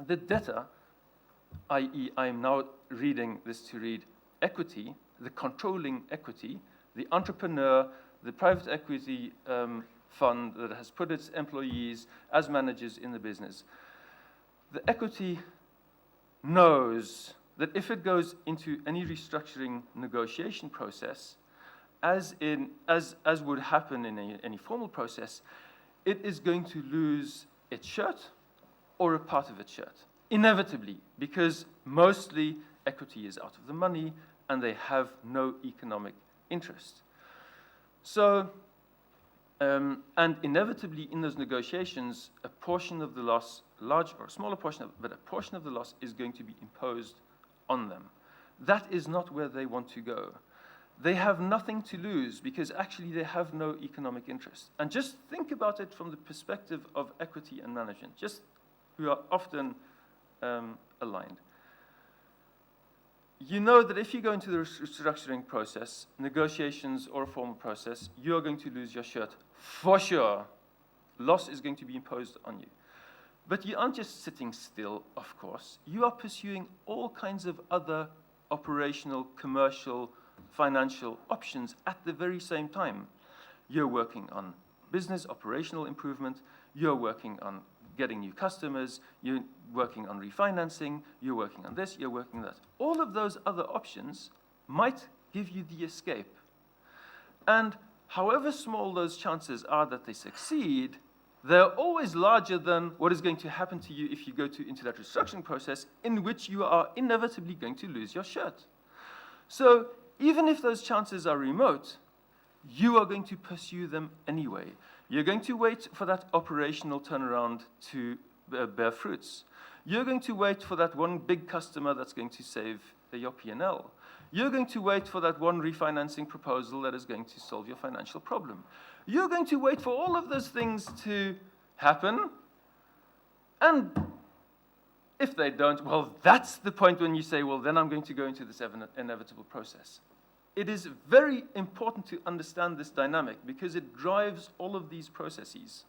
the debtor, i.e. I'm now reading this to read equity, the controlling equity, the entrepreneur, the private equity fund that has put its employees as managers in the business. The equity knows that if it goes into any restructuring negotiation process, as would happen in any formal process, it is going to lose its shirt or a part of its shirt, inevitably, because mostly equity is out of the money and they have no economic interest. So, and inevitably in those negotiations, a portion of the loss, large or smaller portion, but a portion of the loss is going to be imposed on them. That is not where they want to go. They have nothing to lose because actually they have no economic interest. And just think about it from the perspective of equity and management, just who are often aligned. You know that if you go into the restructuring process, negotiations or a formal process, you're going to lose your shirt for sure. Loss is going to be imposed on you. But you aren't just sitting still, of course. You are pursuing all kinds of other operational, commercial, financial options at the very same time. You're working on business operational improvement, you're working on getting new customers, you're working on refinancing, you're working on this, you're working on that. All of those other options might give you the escape. And however small those chances are that they succeed, they're always larger than what is going to happen to you if you go into that restructuring process in which you are inevitably going to lose your shirt. So even if those chances are remote, you are going to pursue them anyway. You're going to wait for that operational turnaround to bear fruits. You're going to wait for that one big customer that's going to save your P&L. You're going to wait for that one refinancing proposal that is going to solve your financial problem. You're going to wait for all of those things to happen. And if they don't, well, that's the point when you say, well, then I'm going to go into this inevitable process. It is very important to understand this dynamic because it drives all of these processes.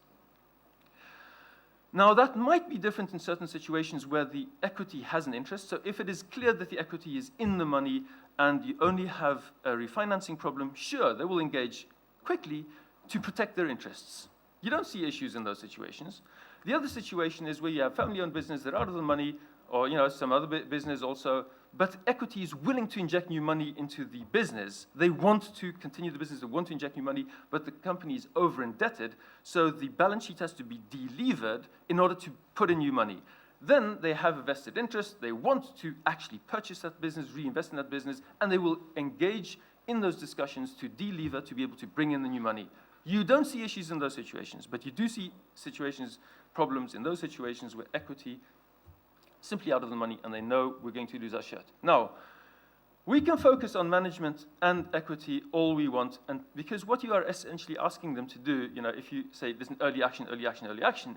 Now, that might be different in certain situations where the equity has an interest. So if it is clear that the equity is in the money and you only have a refinancing problem, sure, they will engage quickly to protect their interests. You don't see issues in those situations. The other situation is where you have family-owned business, they're out of the money, or some other business also, but equity is willing to inject new money into the business. They want to continue the business, they want to inject new money, but the company is over-indebted, so the balance sheet has to be delevered in order to put in new money. Then they have a vested interest, they want to actually purchase that business, reinvest in that business, and they will engage in those discussions to delever, to be able to bring in the new money. You don't see issues in those situations, but you do see problems in those situations where equity simply out of the money, and they know we're going to lose our shirt. Now, we can focus on management and equity all we want, and because what you are essentially asking them to do, if you say there's an early action,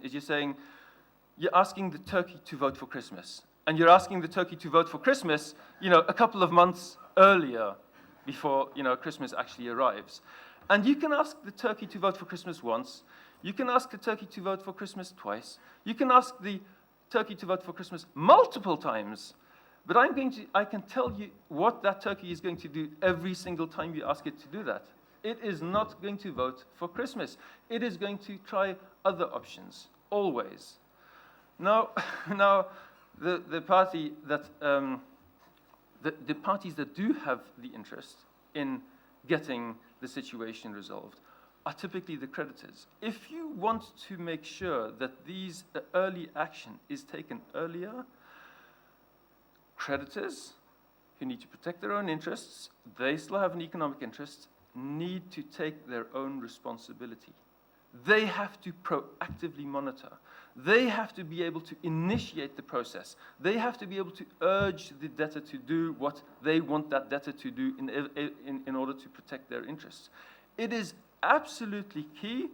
is you're asking the turkey to vote for Christmas. And you're asking the turkey to vote for Christmas, a couple of months earlier before, Christmas actually arrives. And you can ask the turkey to vote for Christmas once, you can ask the turkey to vote for Christmas twice, you can ask the turkey to vote for Christmas multiple times, but I can tell you what that turkey is going to do every single time you ask it to do that. It is not going to vote for Christmas. It is going to try other options, always. Now the party that the parties that do have the interest in getting the situation resolved are typically the creditors. If you want to make sure that the early action is taken earlier, creditors who need to protect their own interests, they still have an economic interest, need to take their own responsibility. They have to proactively monitor. They have to be able to initiate the process. They have to be able to urge the debtor to do what they want that debtor to do in order to protect their interests. It is absolutely key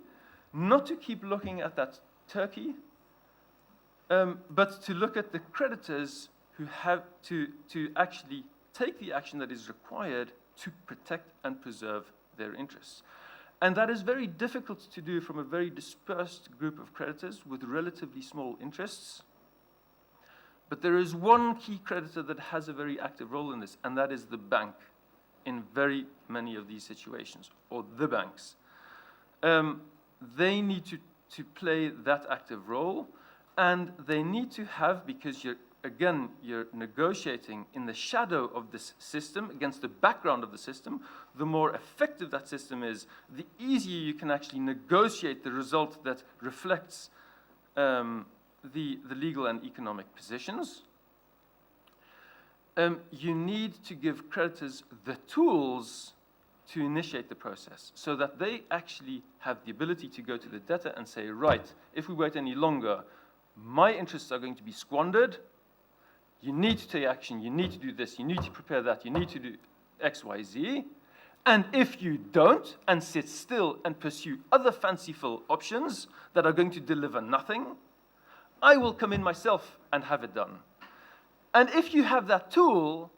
not to keep looking at that turkey, but to look at the creditors who have to actually take the action that is required to protect and preserve their interests. And that is very difficult to do from a very dispersed group of creditors with relatively small interests. But there is one key creditor that has a very active role in this, and that is the bank in very many of these situations, or the banks. They need to play that active role, and they need to have, because you're negotiating in the shadow of this system, against the background of the system. The more effective that system is, the easier you can actually negotiate the result that reflects the legal and economic positions. you need to give creditors the tools to initiate the process so that they actually have the ability to go to the debtor and say, right, if we wait any longer, my interests are going to be squandered. You need to take action. You need to do this. You need to prepare that. You need to do X, Y, Z. And if you don't and sit still and pursue other fanciful options that are going to deliver nothing, I will come in myself and have it done. And if you have that tool,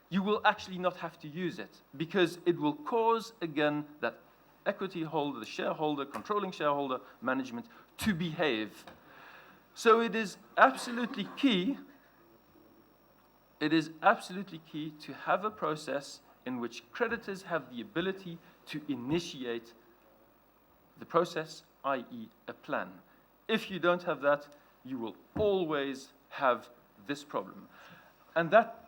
you will actually not have to use it because it will cause, again, that equity holder, the shareholder, controlling shareholder, management to behave. So it is absolutely key. It is absolutely key to have a process in which creditors have the ability to initiate the process, i.e. a plan. If you don't have that, you will always have this problem. And that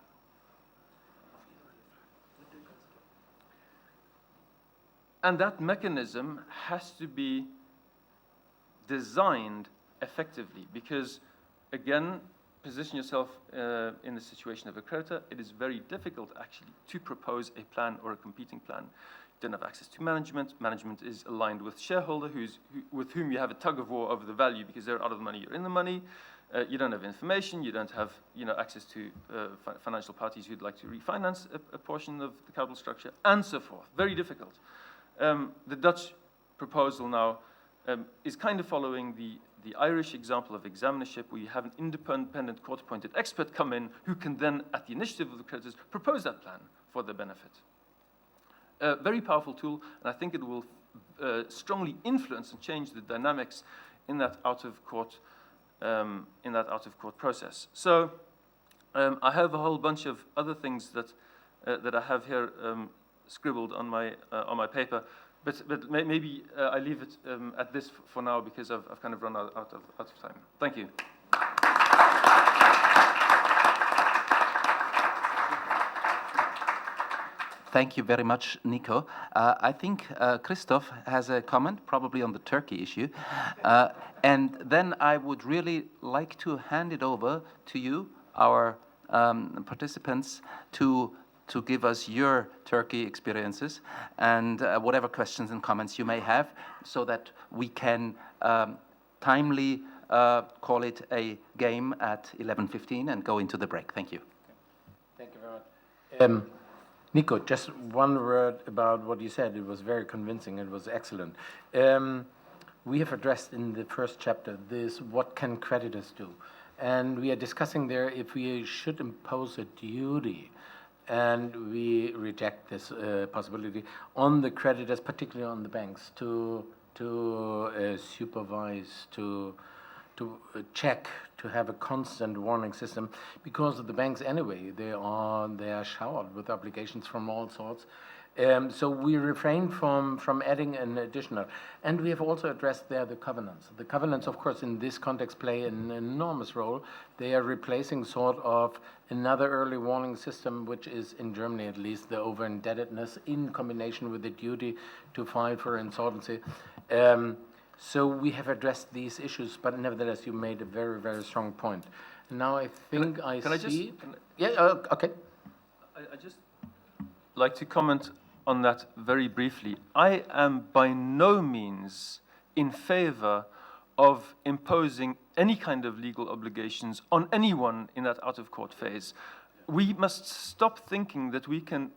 mechanism has to be designed effectively because, again, position yourself in the situation of a creditor. It is very difficult, actually, to propose a plan or a competing plan. You don't have access to management. Management is aligned with shareholder with whom you have a tug of war over the value because they're out of the money, you're in the money. You don't have information. You don't have access to financial parties who'd like to refinance a portion of the capital structure, and so forth. Very difficult. The Dutch proposal now is kind of following the Irish example of examinership, where you have an independent court-appointed expert come in who can then, at the initiative of the creditors, propose that plan for their benefit. Very powerful tool, and I think it will strongly influence and change the dynamics in that out-of-court process. So I have a whole bunch of other things that I have here scribbled on my paper, but maybe I leave it at this for now because I've kind of run out of time. Thank you. Thank you very much, Nico. I think Christoph has a comment, probably on the Turkey issue. And then I would really like to hand it over to you, our participants, to give us your Turkey experiences and whatever questions and comments you may have, so that we can timely call it a game at 11:15 and go into the break. Thank you. Thank you very much. Nico, just one word about what you said. It was very convincing. It was excellent. We have addressed in the first chapter this, what can creditors do? And we are discussing there if we should impose a duty, and we reject this possibility on the creditors, particularly on the banks, to supervise, to check, to have a constant warning system, because of the banks anyway, they are showered with obligations from all sorts. So we refrain from adding an additional. And we have also addressed there the covenants. The covenants, of course, in this context play an enormous role. They are replacing sort of another early warning system, which is, in Germany at least, the over-indebtedness in combination with the duty to file for insolvency. So we have addressed these issues, but nevertheless, you made a very, very strong point. Now I think I see... Okay. I just like to comment on that very briefly. I am by no means in favor of imposing any kind of legal obligations on anyone in that out-of-court phase. We must stop thinking that we can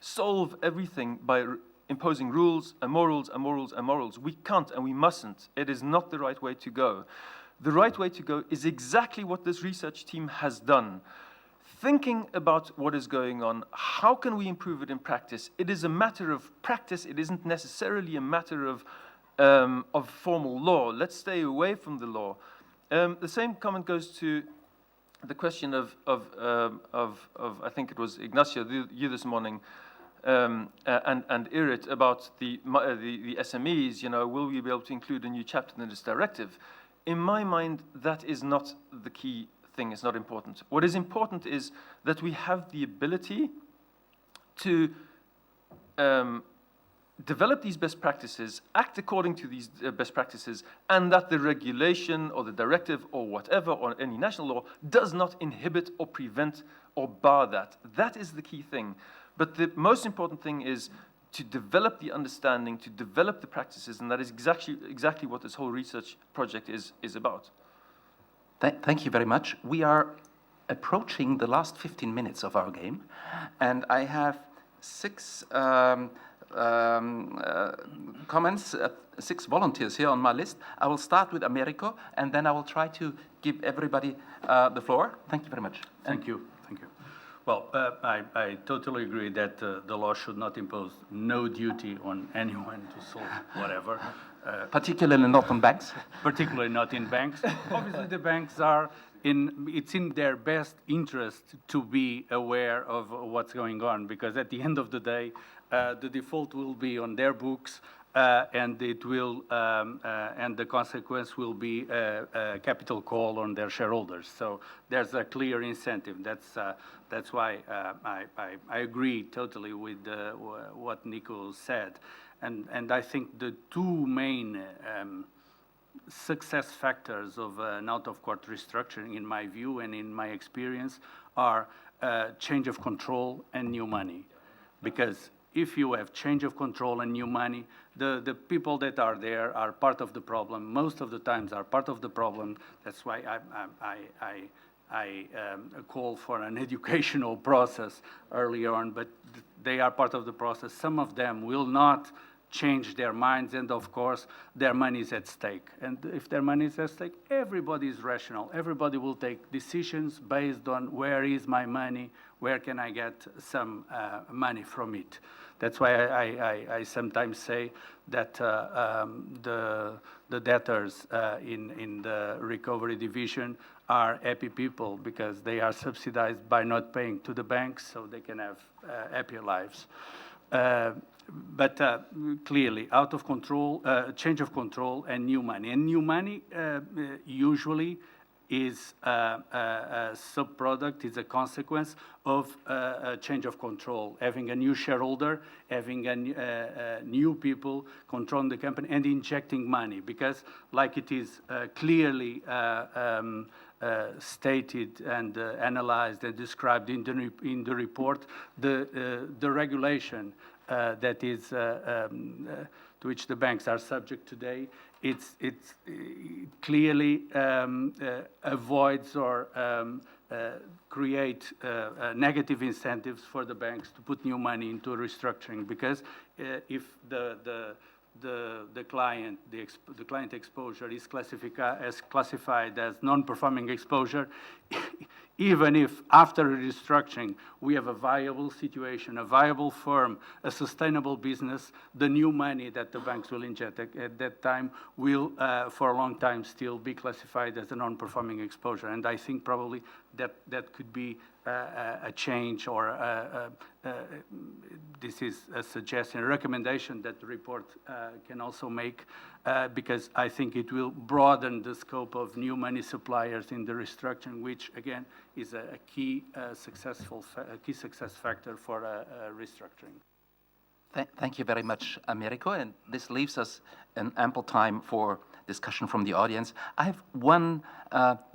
solve everything by imposing rules and more rules and more rules and more rules. We can't and we mustn't. It is not the right way to go. The right way to go is exactly what this research team has done. Thinking about what is going on, how can we improve it in practice? It is a matter of practice. It isn't necessarily a matter of formal law. Let's stay away from the law. The same comment goes to the question of I think it was Ignacio, you this morning, and Irit about the SMEs. Will we be able to include a new chapter in this directive? In my mind, that is not the key thing. It's not important. What is important is that we have the ability to develop these best practices, act according to these best practices, and that the regulation or the directive or whatever, or any national law, does not inhibit or prevent or bar that. That is the key thing. But the most important thing is to develop the understanding, to develop the practices, and that is exactly what this whole research project is about. Thank you very much. We are approaching the last 15 minutes of our game, and I have six comments, 6 volunteers here on my list. I will start with Americo, and then I will try to give everybody the floor. Thank you very much. Thank you. Thank you. Well, I totally agree that the law should not impose no duty on anyone to solve whatever. Particularly not on banks. Particularly not in banks. Obviously, the banks are it's in their best interest to be aware of what's going on, because at the end of the day, the default will be on their books, and it will, and the consequence will be a capital call on their shareholders. So there's a clear incentive. That's why I agree totally with what Nico said. And I think the two main success factors of an out-of-court restructuring, in my view and in my experience, are change of control and new money. Because if you have change of control and new money, the people that are there are part of the problem. Most of the times are part of the problem. That's why I call for an educational process earlier on, but they are part of the process. Some of them will not change their minds, and of course, their money is at stake. And if their money is at stake, everybody is rational. Everybody will take decisions based on where is my money, where can I get some money from it. That's why I sometimes say that the debtors in the recovery division are happy people, because they are subsidized by not paying to the banks, so they can have happier lives. But clearly, out of control, change of control, and new money. And new money usually is a subproduct, is a consequence of a change of control, having a new shareholder, having new people controlling the company and injecting money. Because like it is clearly stated and analyzed and described in the report, the regulation that is to which the banks are subject today, it clearly avoids or create negative incentives for the banks to put new money into restructuring, because if the client exposure is classified as non-performing exposure, even if after a restructuring we have a viable situation, a viable firm, a sustainable business, the new money that the banks will inject at that time will, for a long time, still be classified as a non-performing exposure. And I think probably that could be a change, or this is a suggestion, a recommendation that the report can also make, because I think it will broaden the scope of new money suppliers in the restructuring, which again is a key success factor for restructuring. Thank you very much, Americo, and this leaves us an ample time for discussion from the audience. I have one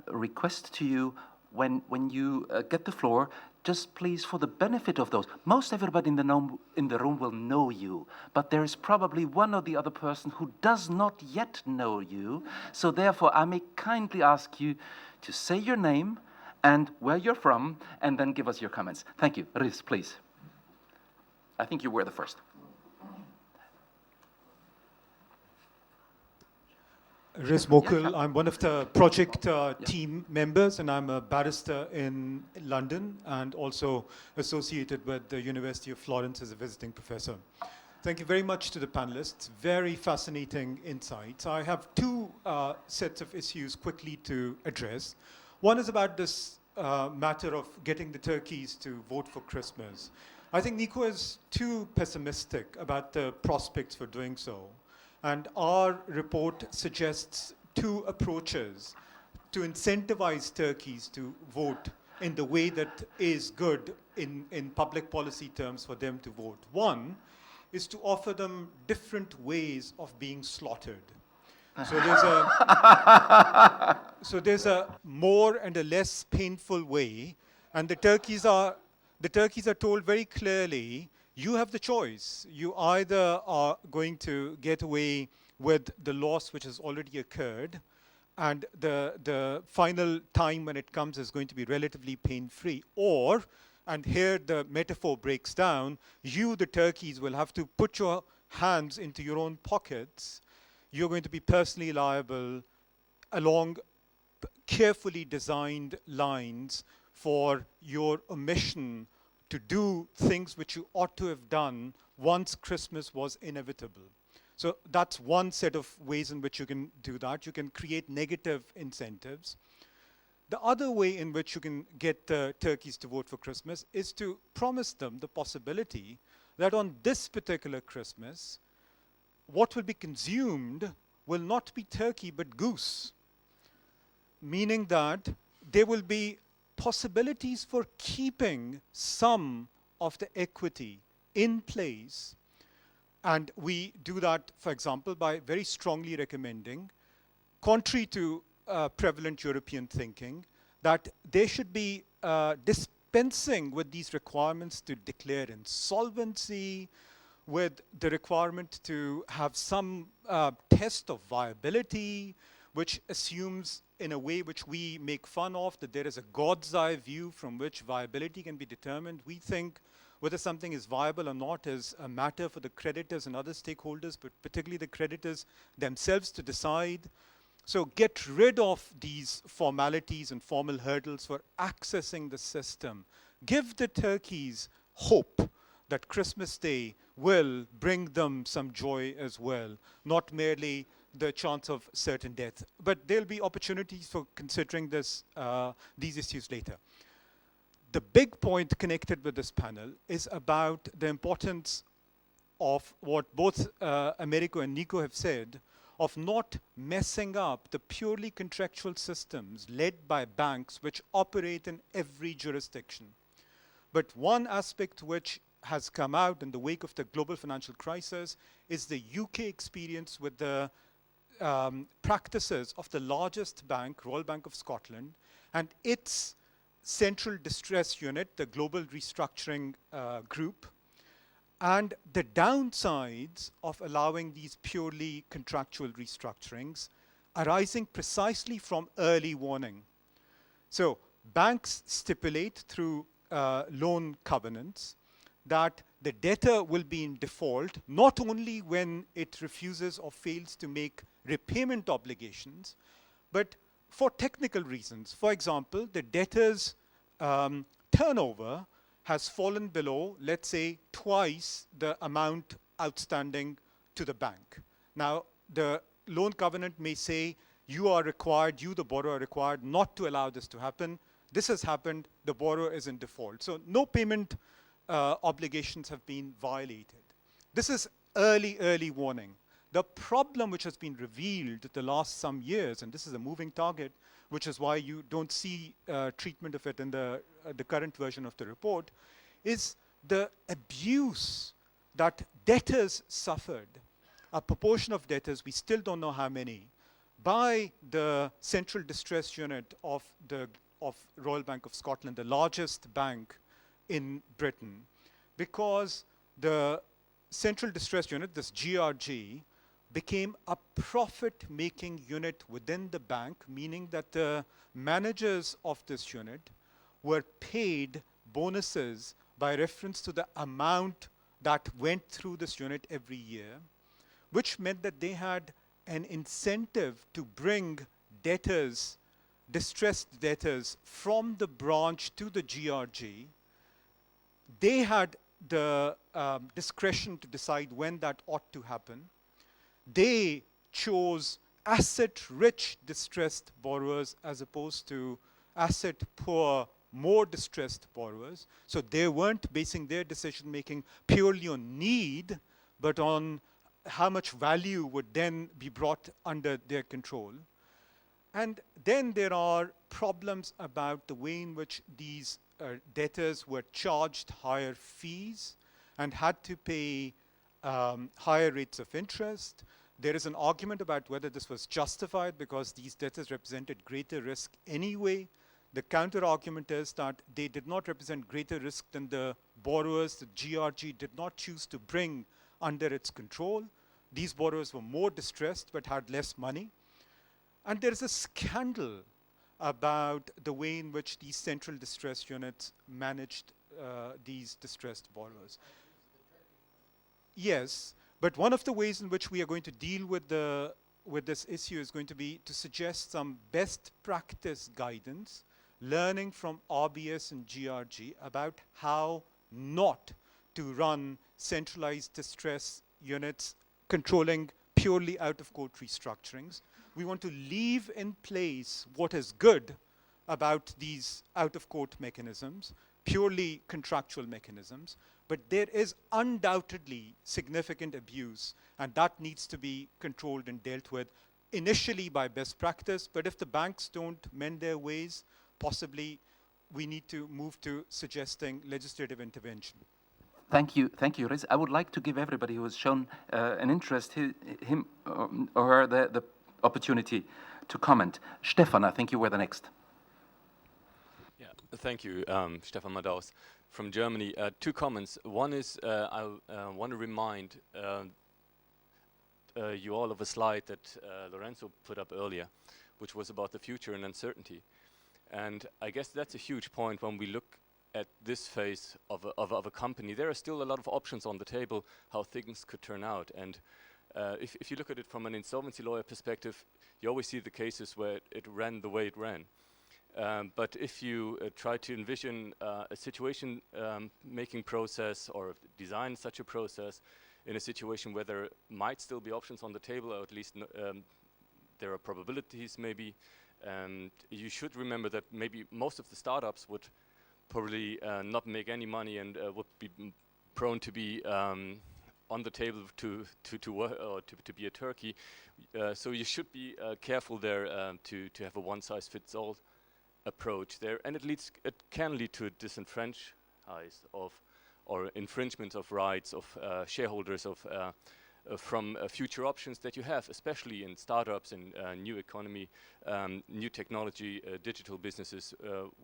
request to you. When you get the floor, just please, for the benefit of those, most everybody in the room will know you, but there is probably one or the other person who does not yet know you. So therefore, I may kindly ask you to say your name and where you're from, and then give us your comments. Thank you. Riz, please. I think you were the first. Riz Mokel, I'm one of the project team members, and I'm a barrister in London and also associated with the University of Florence as a visiting professor. Thank you very much to the panelists. Very fascinating insights. I have two sets of issues quickly to address. One is about this matter of getting the turkeys to vote for Christmas. I think Nico is too pessimistic about the prospects for doing so. And our report suggests two approaches to incentivize turkeys to vote in the way that is good in public policy terms for them to vote. One is to offer them different ways of being slaughtered. So there's a more and a less painful way And the turkeys are told very clearly, you have the choice. You either are going to get away with the loss which has already occurred, and the final time when it comes is going to be relatively pain-free, or, and here the metaphor breaks down, you, the turkeys, will have to put your hands into your own pockets. You're going to be personally liable along carefully designed lines for your omission to do things which you ought to have done once Christmas was inevitable. So that's one set of ways in which you can do that. You can create negative incentives. The other way in which you can get the turkeys to vote for Christmas is to promise them the possibility that on this particular Christmas, what will be consumed will not be turkey but goose, meaning that there will be possibilities for keeping some of the equity in place. And we do that, for example, by very strongly recommending, contrary to prevalent European thinking, that there should be dispensing with these requirements to declare insolvency, with the requirement to have some test of viability, which assumes in a way which we make fun of, that there is a God's eye view from which viability can be determined. We think whether something is viable or not is a matter for the creditors and other stakeholders, but particularly the creditors themselves to decide. So get rid of these formalities and formal hurdles for accessing the system. Give the turkeys hope that Christmas Day will bring them some joy as well, not merely the chance of certain death. But there'll be opportunities for considering this, these issues later. The big point connected with this panel is about the importance of what both Americo and Nico have said, of not messing up the purely contractual systems led by banks which operate in every jurisdiction. But one aspect which has come out in the wake of the global financial crisis is the UK experience with the practices of the largest bank, Royal Bank of Scotland, and its central distress unit, the Global Restructuring Group, and the downsides of allowing these purely contractual restructurings arising precisely from early warning. So banks stipulate through loan covenants that the debtor will be in default not only when it refuses or fails to make repayment obligations, but for technical reasons. For example, the debtor's turnover has fallen below, let's say, twice the amount outstanding to the bank. Now, the loan covenant may say, you are required, you, the borrower, are required not to allow this to happen. This has happened, the borrower is in default. So no payment obligations have been violated. This is early warning. The problem which has been revealed the last some years, and this is a moving target, which is why you don't see treatment of it in the current version of the report, is the abuse that debtors suffered, a proportion of debtors, we still don't know how many, by the central distress unit of Royal Bank of Scotland, the largest bank in Britain, because the central distress unit, this GRG, became a profit-making unit within the bank, meaning that the managers of this unit were paid bonuses by reference to the amount that went through this unit every year, which meant that they had an incentive to bring debtors, distressed debtors, from the branch to the GRG. They had the discretion to decide when that ought to happen. They chose asset-rich distressed borrowers as opposed to asset-poor, more distressed borrowers. So they weren't basing their decision-making purely on need, but on how much value would then be brought under their control. And then there are problems about the way in which these debtors were charged higher fees and had to pay higher rates of interest. There is an argument about whether this was justified because these debtors represented greater risk anyway The counter argument is that they did not represent greater risk than the borrowers the GRG did not choose to bring under its control. These borrowers were more distressed but had less money. And there is a scandal about the way in which these central distress units managed these distressed borrowers. Yes, but one of the ways in which we are going to deal with this issue is going to be to suggest some best practice guidance, learning from RBS and GRG about how not to run centralized distress units controlling purely out-of-court restructurings. We want to leave in place what is good about these out-of-court mechanisms, purely contractual mechanisms, but there is undoubtedly significant abuse, and that needs to be controlled and dealt with initially by best practice, but if the banks don't mend their ways, possibly we need to move to suggesting legislative intervention. Thank you, Riz. I would like to give everybody who has shown an interest, him or her, the opportunity to comment. Stefan, I think you were the next. Yeah, thank you, Stefan Madaus from Germany. Two comments. One is I want to remind you all of a slide that Lorenzo put up earlier, which was about the future and uncertainty. And I guess that's a huge point when we look at this phase of a company. There are still a lot of options on the table how things could turn out. And if you look at it from an insolvency lawyer perspective, you always see the cases where it ran the way it ran. But if you try to envision a situation making process or design such a process in a situation where there might still be options on the table, or at least there are probabilities maybe, you should remember that maybe most of the startups would probably not make any money and would be prone to be on the table to be a turkey. So you should be careful there to have a one-size-fits-all approach there, and it can lead to a disenfranchise of or infringement of rights of shareholders of from future options that you have, especially in startups and new economy, new technology, digital businesses,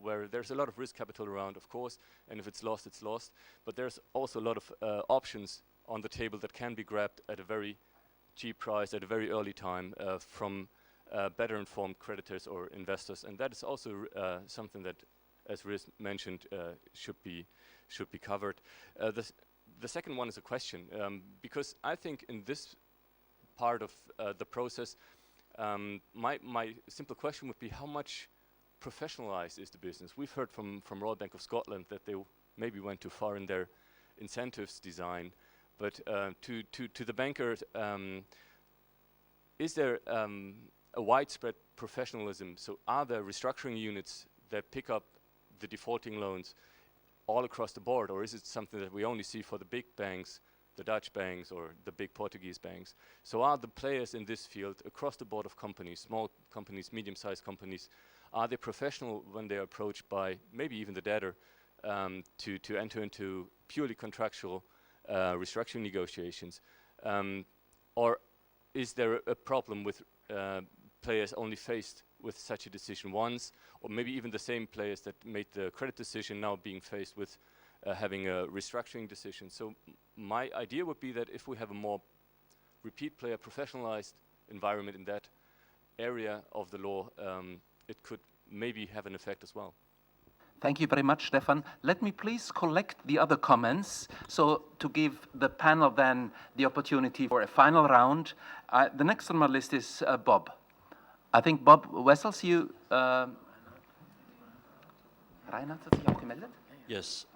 where there's a lot of risk capital around, of course, and if it's lost, it's lost. But there's also a lot of options on the table that can be grabbed at a very cheap price at a very early time from better informed creditors or investors, and that is also something that, as Riz mentioned, should be covered. The second one is a question, because I think in this part of the process, my simple question would be, how much professionalized is the business? We've heard from Royal Bank of Scotland that they maybe went too far in their incentives design, but to the bankers, is there a widespread professionalism? So are there restructuring units that pick up the defaulting loans all across the board, or is it something that we only see for the big banks, the Dutch banks or the big Portuguese banks? So are the players in this field across the board of companies, small companies, medium-sized companies, are they professional when they're approached by maybe even the debtor to enter into purely contractual restructuring negotiations? Or is there a problem with players only faced with such a decision once, or maybe even the same players that made the credit decision now being faced with having a restructuring decision? So my idea would be that if we have a more repeat player, professionalized environment in that area of the law, it could maybe have an effect as well. Thank you very much, Stefan. Let me please collect the other comments, so to give the panel then the opportunity for a final round. The next on my list is Bob. I think Bob Wessels, you... Reinhard hat sich auch gemeldet? Yes.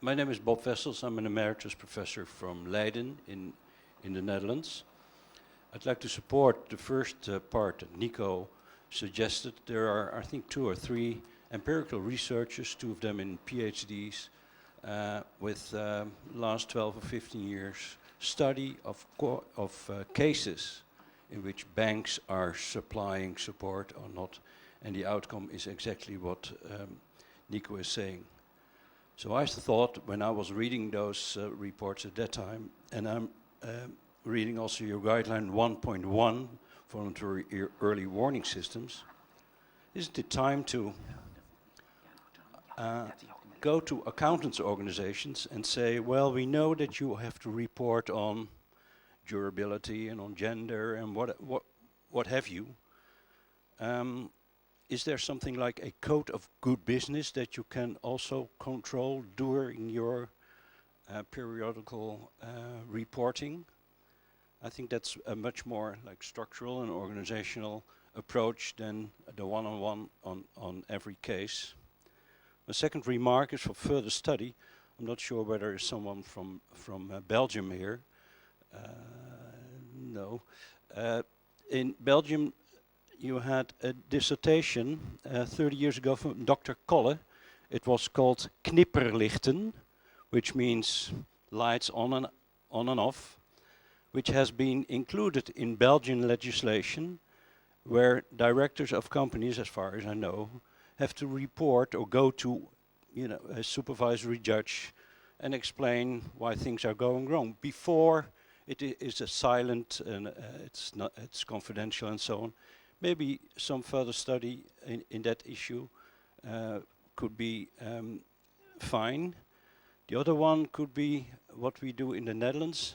My name is Bob Wessels. I'm an emeritus professor from Leiden in the Netherlands. I'd like to support the first part that Nico suggested. There are, I think, 2 or 3 empirical researchers, 2 of them in PhDs, with last 12 or 15 years study of cases in which banks are supplying support or not, and the outcome is exactly what Nico is saying. So I thought, when I was reading those reports at that time, and I'm reading also your guideline 1.1, voluntary early warning systems, isn't it time to go to accountants organizations and say, well, we know that you have to report on durability and on gender and what have you. Is there something like a code of good business that you can also control during your periodical reporting? I think that's a much more like structural and organizational approach than the one-on-one on every case. The second remark is for further study. I'm not sure whether there's someone from Belgium here. No. In Belgium, you had a dissertation 30 years ago from Dr. Kolle. It was called knipperlichten, which means lights on and off, which has been included in Belgian legislation, where directors of companies, as far as I know, have to report or go to, a supervisory judge and explain why things are going wrong. Before it is a silent and it's confidential and so on. Maybe some further study in that issue could be fine. The other one could be what we do in the Netherlands.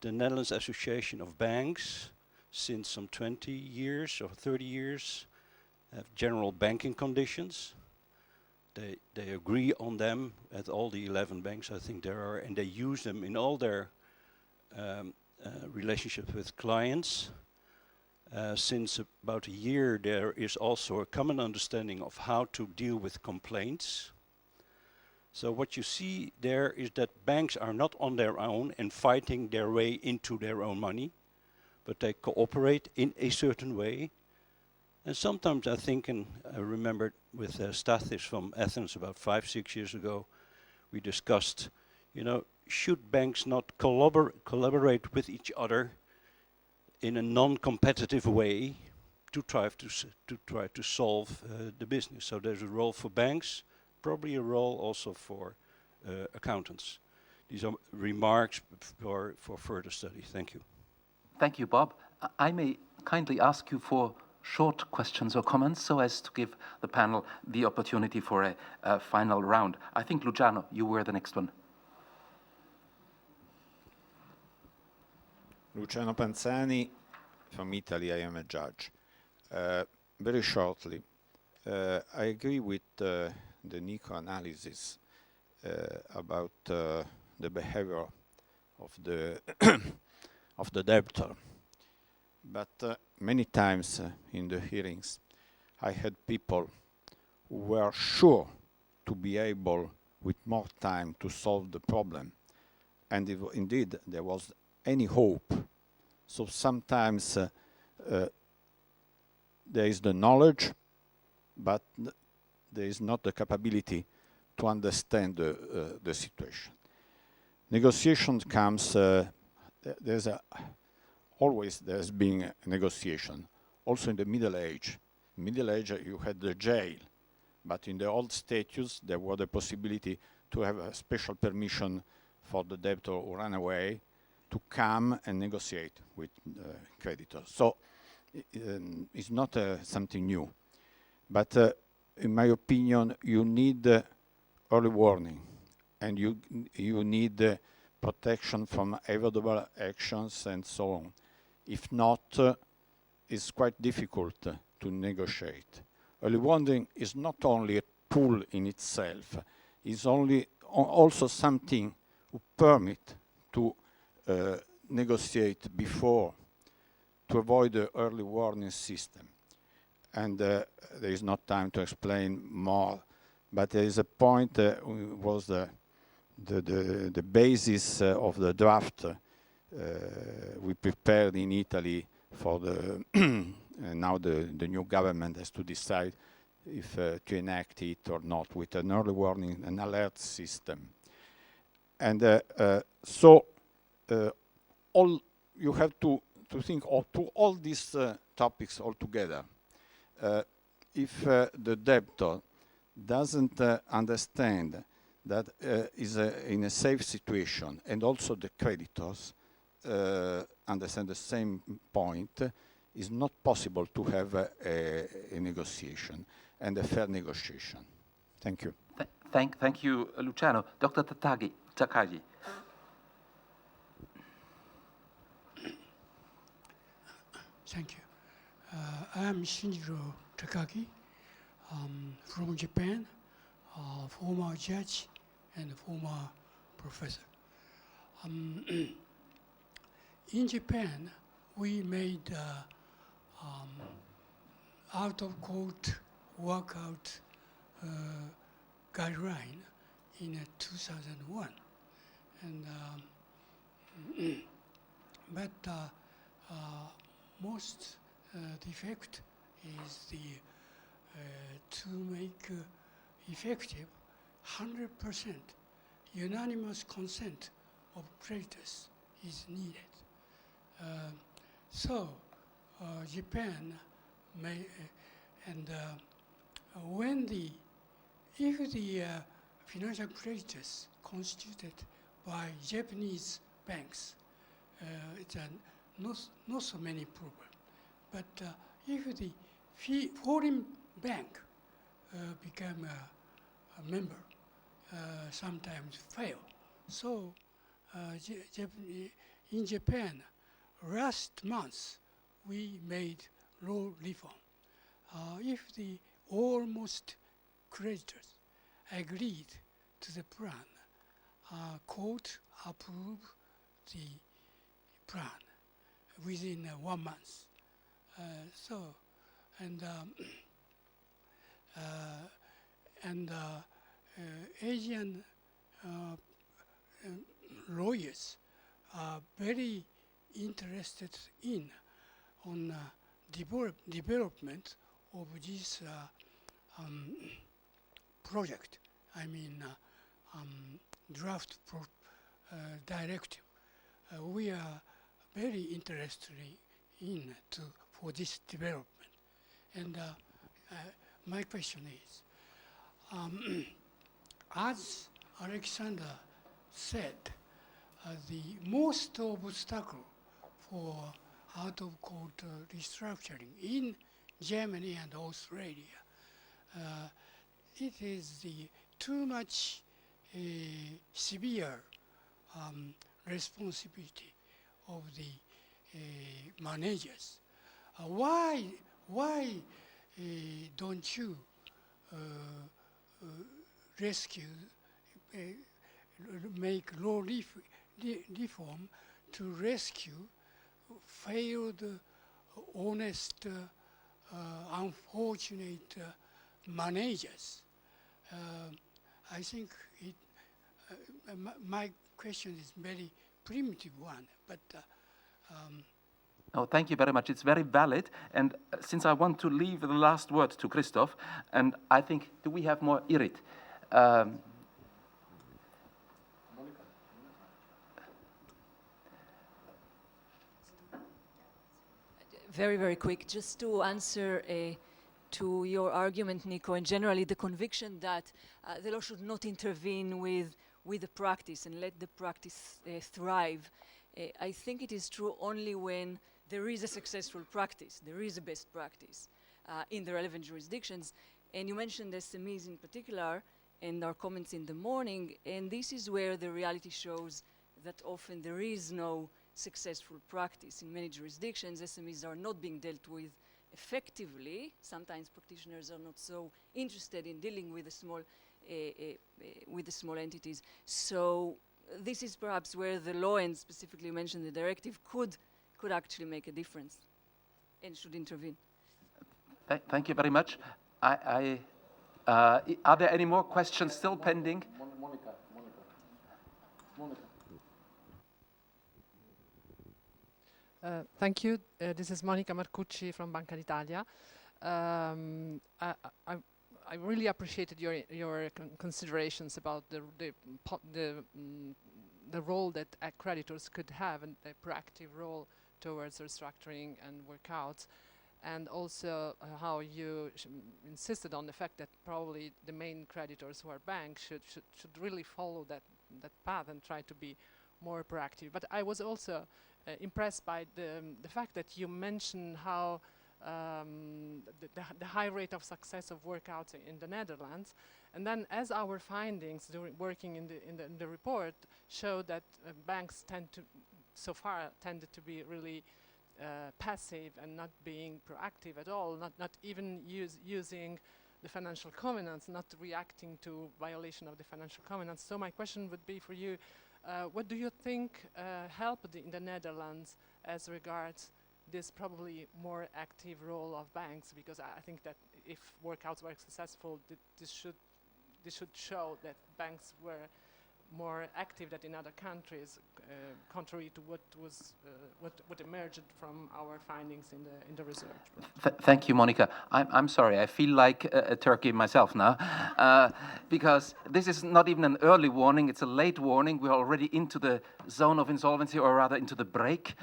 The Netherlands Association of Banks, since some 20 years or 30 years, have general banking conditions. They agree on them at all the 11 banks I think there are, and they use them in all their relationships with clients. Since about a year, there is also a common understanding of how to deal with complaints. So what you see there is that banks are not on their own and fighting their way into their own money, but they cooperate in a certain way. And sometimes I think, and I remember with Stathis from Athens about 5-6 years ago, we discussed, should banks not collaborate with each other in a non-competitive way to try to solve the business. So there's a role for banks, probably a role also for accountants. These are remarks for further study. Thank you. Thank you, Bob. I may kindly ask you for short questions or comments so as to give the panel the opportunity for a final round. I think, Luciano, you were the next one. Luciano Panzani, from Italy. I am a judge. Very shortly, I agree with the Nico analysis about the behavior of the of the debtor. But many times in the hearings, I had people who were sure to be able, with more time, to solve the problem. And if indeed there was any hope. So sometimes there is the knowledge, but there is not the capability to understand the situation. Negotiation comes, always there's been a negotiation. Also in the Middle Age. Middle Age you had the jail, but in the old statutes there was the possibility to have a special permission for the debtor who ran away to come and negotiate with creditors. So it's not something new. But in my opinion, you need early warning, and you need protection from avoidable actions and so on. If not, it's quite difficult to negotiate. Early warning is not only a tool in itself, it's also something to permit to negotiate before, to avoid the early warning system. And there is not time to explain more, but there is a point was the basis of the draft we prepared in Italy for the now the new government has to decide if to enact it or not with an early warning and alert system. And so all you have to think of to all these topics all together. If the debtor doesn't understand that is in a safe situation, and also the creditors understand the same point, it's not possible to have a negotiation and a fair negotiation. Thank you. Thank you, Luciano. Dr. Takagi. Thank you. I am Shinjiro Takagi from Japan, former judge and former professor. In Japan, we made out-of-court workout guideline in 2001, and but most defect is to make effective 100% unanimous consent of creditors is needed. So Japan may if the financial creditors constituted by Japanese banks, it's not so many problem. But if the foreign bank become a member, sometimes fail. So in Japan, last month we made law reform. If the almost creditors agreed to the plan, court approve the plan within 1 month. Asian lawyers are very interested on development of this project. I mean, draft directive. We are very interested for this development. And my question is, as Alexander said, the most obstacle for out-of-court restructuring in Germany and Australia, it is the too much severe responsibility of the managers. Why don't you make law reform to rescue failed, honest, unfortunate managers? I think my question is very primitive one, but Oh, thank you very much. It's very valid. And since I want to leave the last word to Christoph, and I think, do we have more Irit? Very, very quick. Just to answer to your argument, Nico, and generally the conviction that the law should not intervene with the practice and let the practice thrive. I think it is true only when there is a successful practice, there is a best practice in the relevant jurisdictions. And you mentioned SMEs in particular in our comments in the morning, and this is where the reality shows that often there is no successful practice. In many jurisdictions, SMEs are not being dealt with effectively. Sometimes practitioners are not so interested in dealing with the small entities. So this is perhaps where the law, and specifically mentioned the directive, could actually make a difference and should intervene. Thank you very much. Are there any more questions still pending? Monica. Thank you. This is Monica Marcucci from Banca d'Italia. I really appreciated your considerations about the role that creditors could have and the proactive role towards restructuring and workouts, and also how you insisted on the fact that probably the main creditors who are banks should really follow that path and try to be more proactive. But I was also impressed by the fact that you mentioned how the high rate of success of workouts in the Netherlands, And then as our findings during working in the report show that banks so far tended to be really passive and not being proactive at all, not even using the financial covenants, not reacting to violation of the financial covenants. So my question would be for you, what do you think helped in the Netherlands as regards this probably more active role of banks? Because I think that if workouts were successful, this should show that banks were more active than in other countries, contrary to what emerged from our findings in the research. Thank you, Monica. I'm sorry, I feel like a turkey myself now, because this is not even an early warning, it's a late warning. We're already into the zone of insolvency, or rather into the break.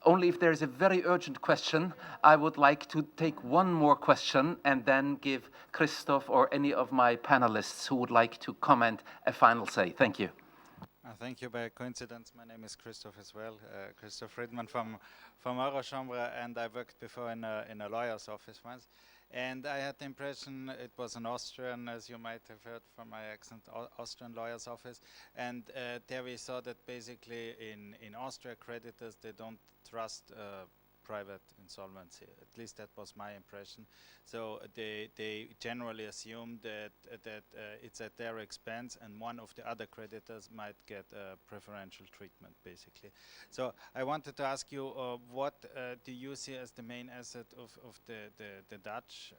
Only if there is a very urgent question, I would like to take one more question and then give Christoph or any of my panelists who would like to comment a final say. Thank you. Thank you. By coincidence, my name is Christoph as well. Christoph Friedman from Eurochambre, and I worked before in a lawyer's office once. And I had the impression it was an Austrian, as you might have heard from my accent, Austrian lawyer's office. And there we saw that basically in Austria, creditors, they don't trust private insolvency. At least that was my impression. So they generally assume that it's at their expense, and one of the other creditors might get preferential treatment, basically. So I wanted to ask you, what do you see as the main asset of the Dutch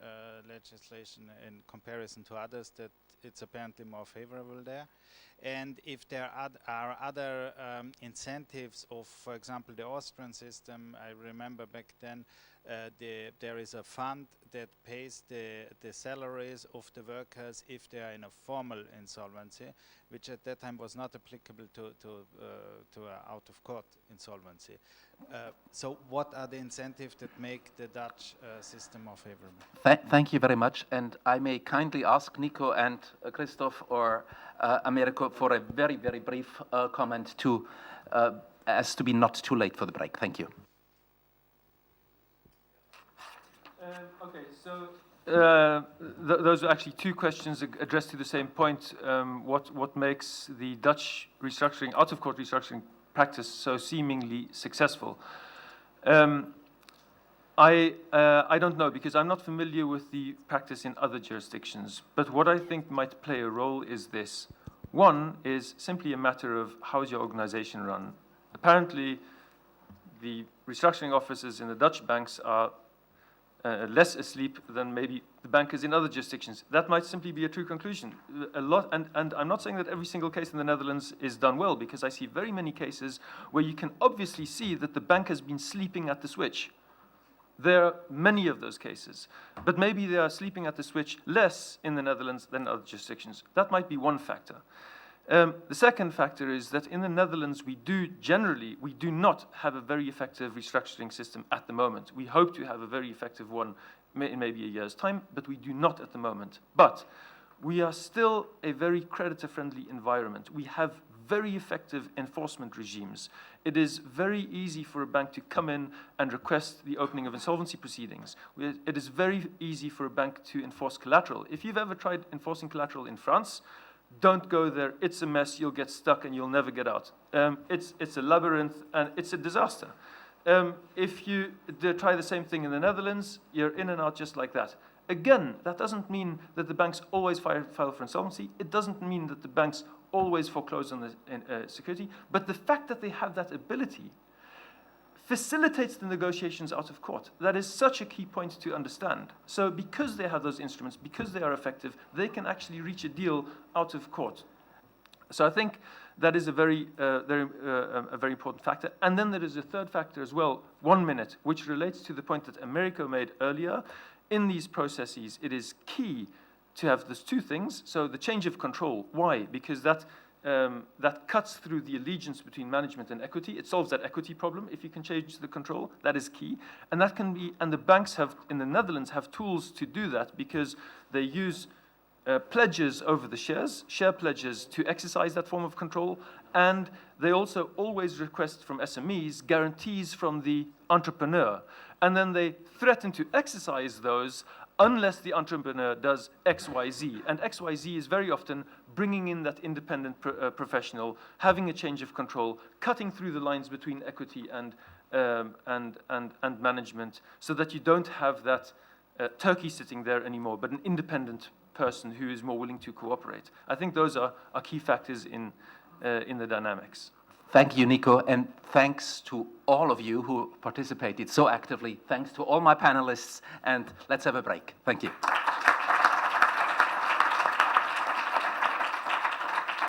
legislation in comparison to others, that it's apparently more favorable there? And if there are other incentives of, for example, the Austrian system, I remember back then there is a fund that pays the salaries of the workers if they are in a formal insolvency, which at that time was not applicable to out-of-court insolvency. So what are the incentives that make the Dutch system more favorable? Thank you very much, and I may kindly ask Nico and Christoph or Americo for a very, very brief comment to, as to be not too late for the break. Thank you. Okay, so those are actually two questions addressed to the same point. What makes the Dutch restructuring, out-of-court restructuring practice so seemingly successful? I don't know, because I'm not familiar with the practice in other jurisdictions, but what I think might play a role is this. One is simply a matter of how is your organization run. Apparently, the restructuring offices in the Dutch banks are less asleep than maybe the bankers in other jurisdictions. That might simply be a true conclusion. And I'm not saying that every single case in the Netherlands is done well, because I see very many cases where you can obviously see that the bank has been sleeping at the switch. There are many of those cases, but maybe they are sleeping at the switch less in the Netherlands than other jurisdictions. That might be one factor. The second factor is that in the Netherlands, we do not have a very effective restructuring system at the moment. We hope to have a very effective one in maybe a year's time, but we do not at the moment. But we are still a very creditor-friendly environment. We have very effective enforcement regimes. It is very easy for a bank to come in and request the opening of insolvency proceedings. It is very easy for a bank to enforce collateral. If you've ever tried enforcing collateral in France, don't go there. It's a mess. You'll get stuck and you'll never get out. It's a labyrinth and it's a disaster. If you try the same thing in the Netherlands, you're in and out just like that. Again, that doesn't mean that the banks always file for insolvency. It doesn't mean that the banks always foreclose on the security. But the fact that they have that ability facilitates the negotiations out of court. That is such a key point to understand. So because they have those instruments, because they are effective, they can actually reach a deal out of court. So I think that is a very important factor. And then there is a third factor as well, 1 minute, which relates to the point that Americo made earlier. In these processes, it is key to have those two things. So the change of control. Why? Because that cuts through the allegiance between management and equity. It solves that equity problem if you can change the control. That is key. And that can be, and the banks in the Netherlands have tools to do that, because they use pledges over the shares, share pledges, to exercise that form of control. And they also always request from SMEs guarantees from the entrepreneur. And then they threaten to exercise those unless the entrepreneur does X, Y, Z. And X, Y, Z is very often bringing in that independent professional, having a change of control, cutting through the lines between equity and management, so that you don't have that turkey sitting there anymore, but an independent person who is more willing to cooperate. I think those are key factors in the dynamics. Thank you, Nico, and thanks to all of you who participated so actively. Thanks to all my panelists, and let's have a break. Thank you.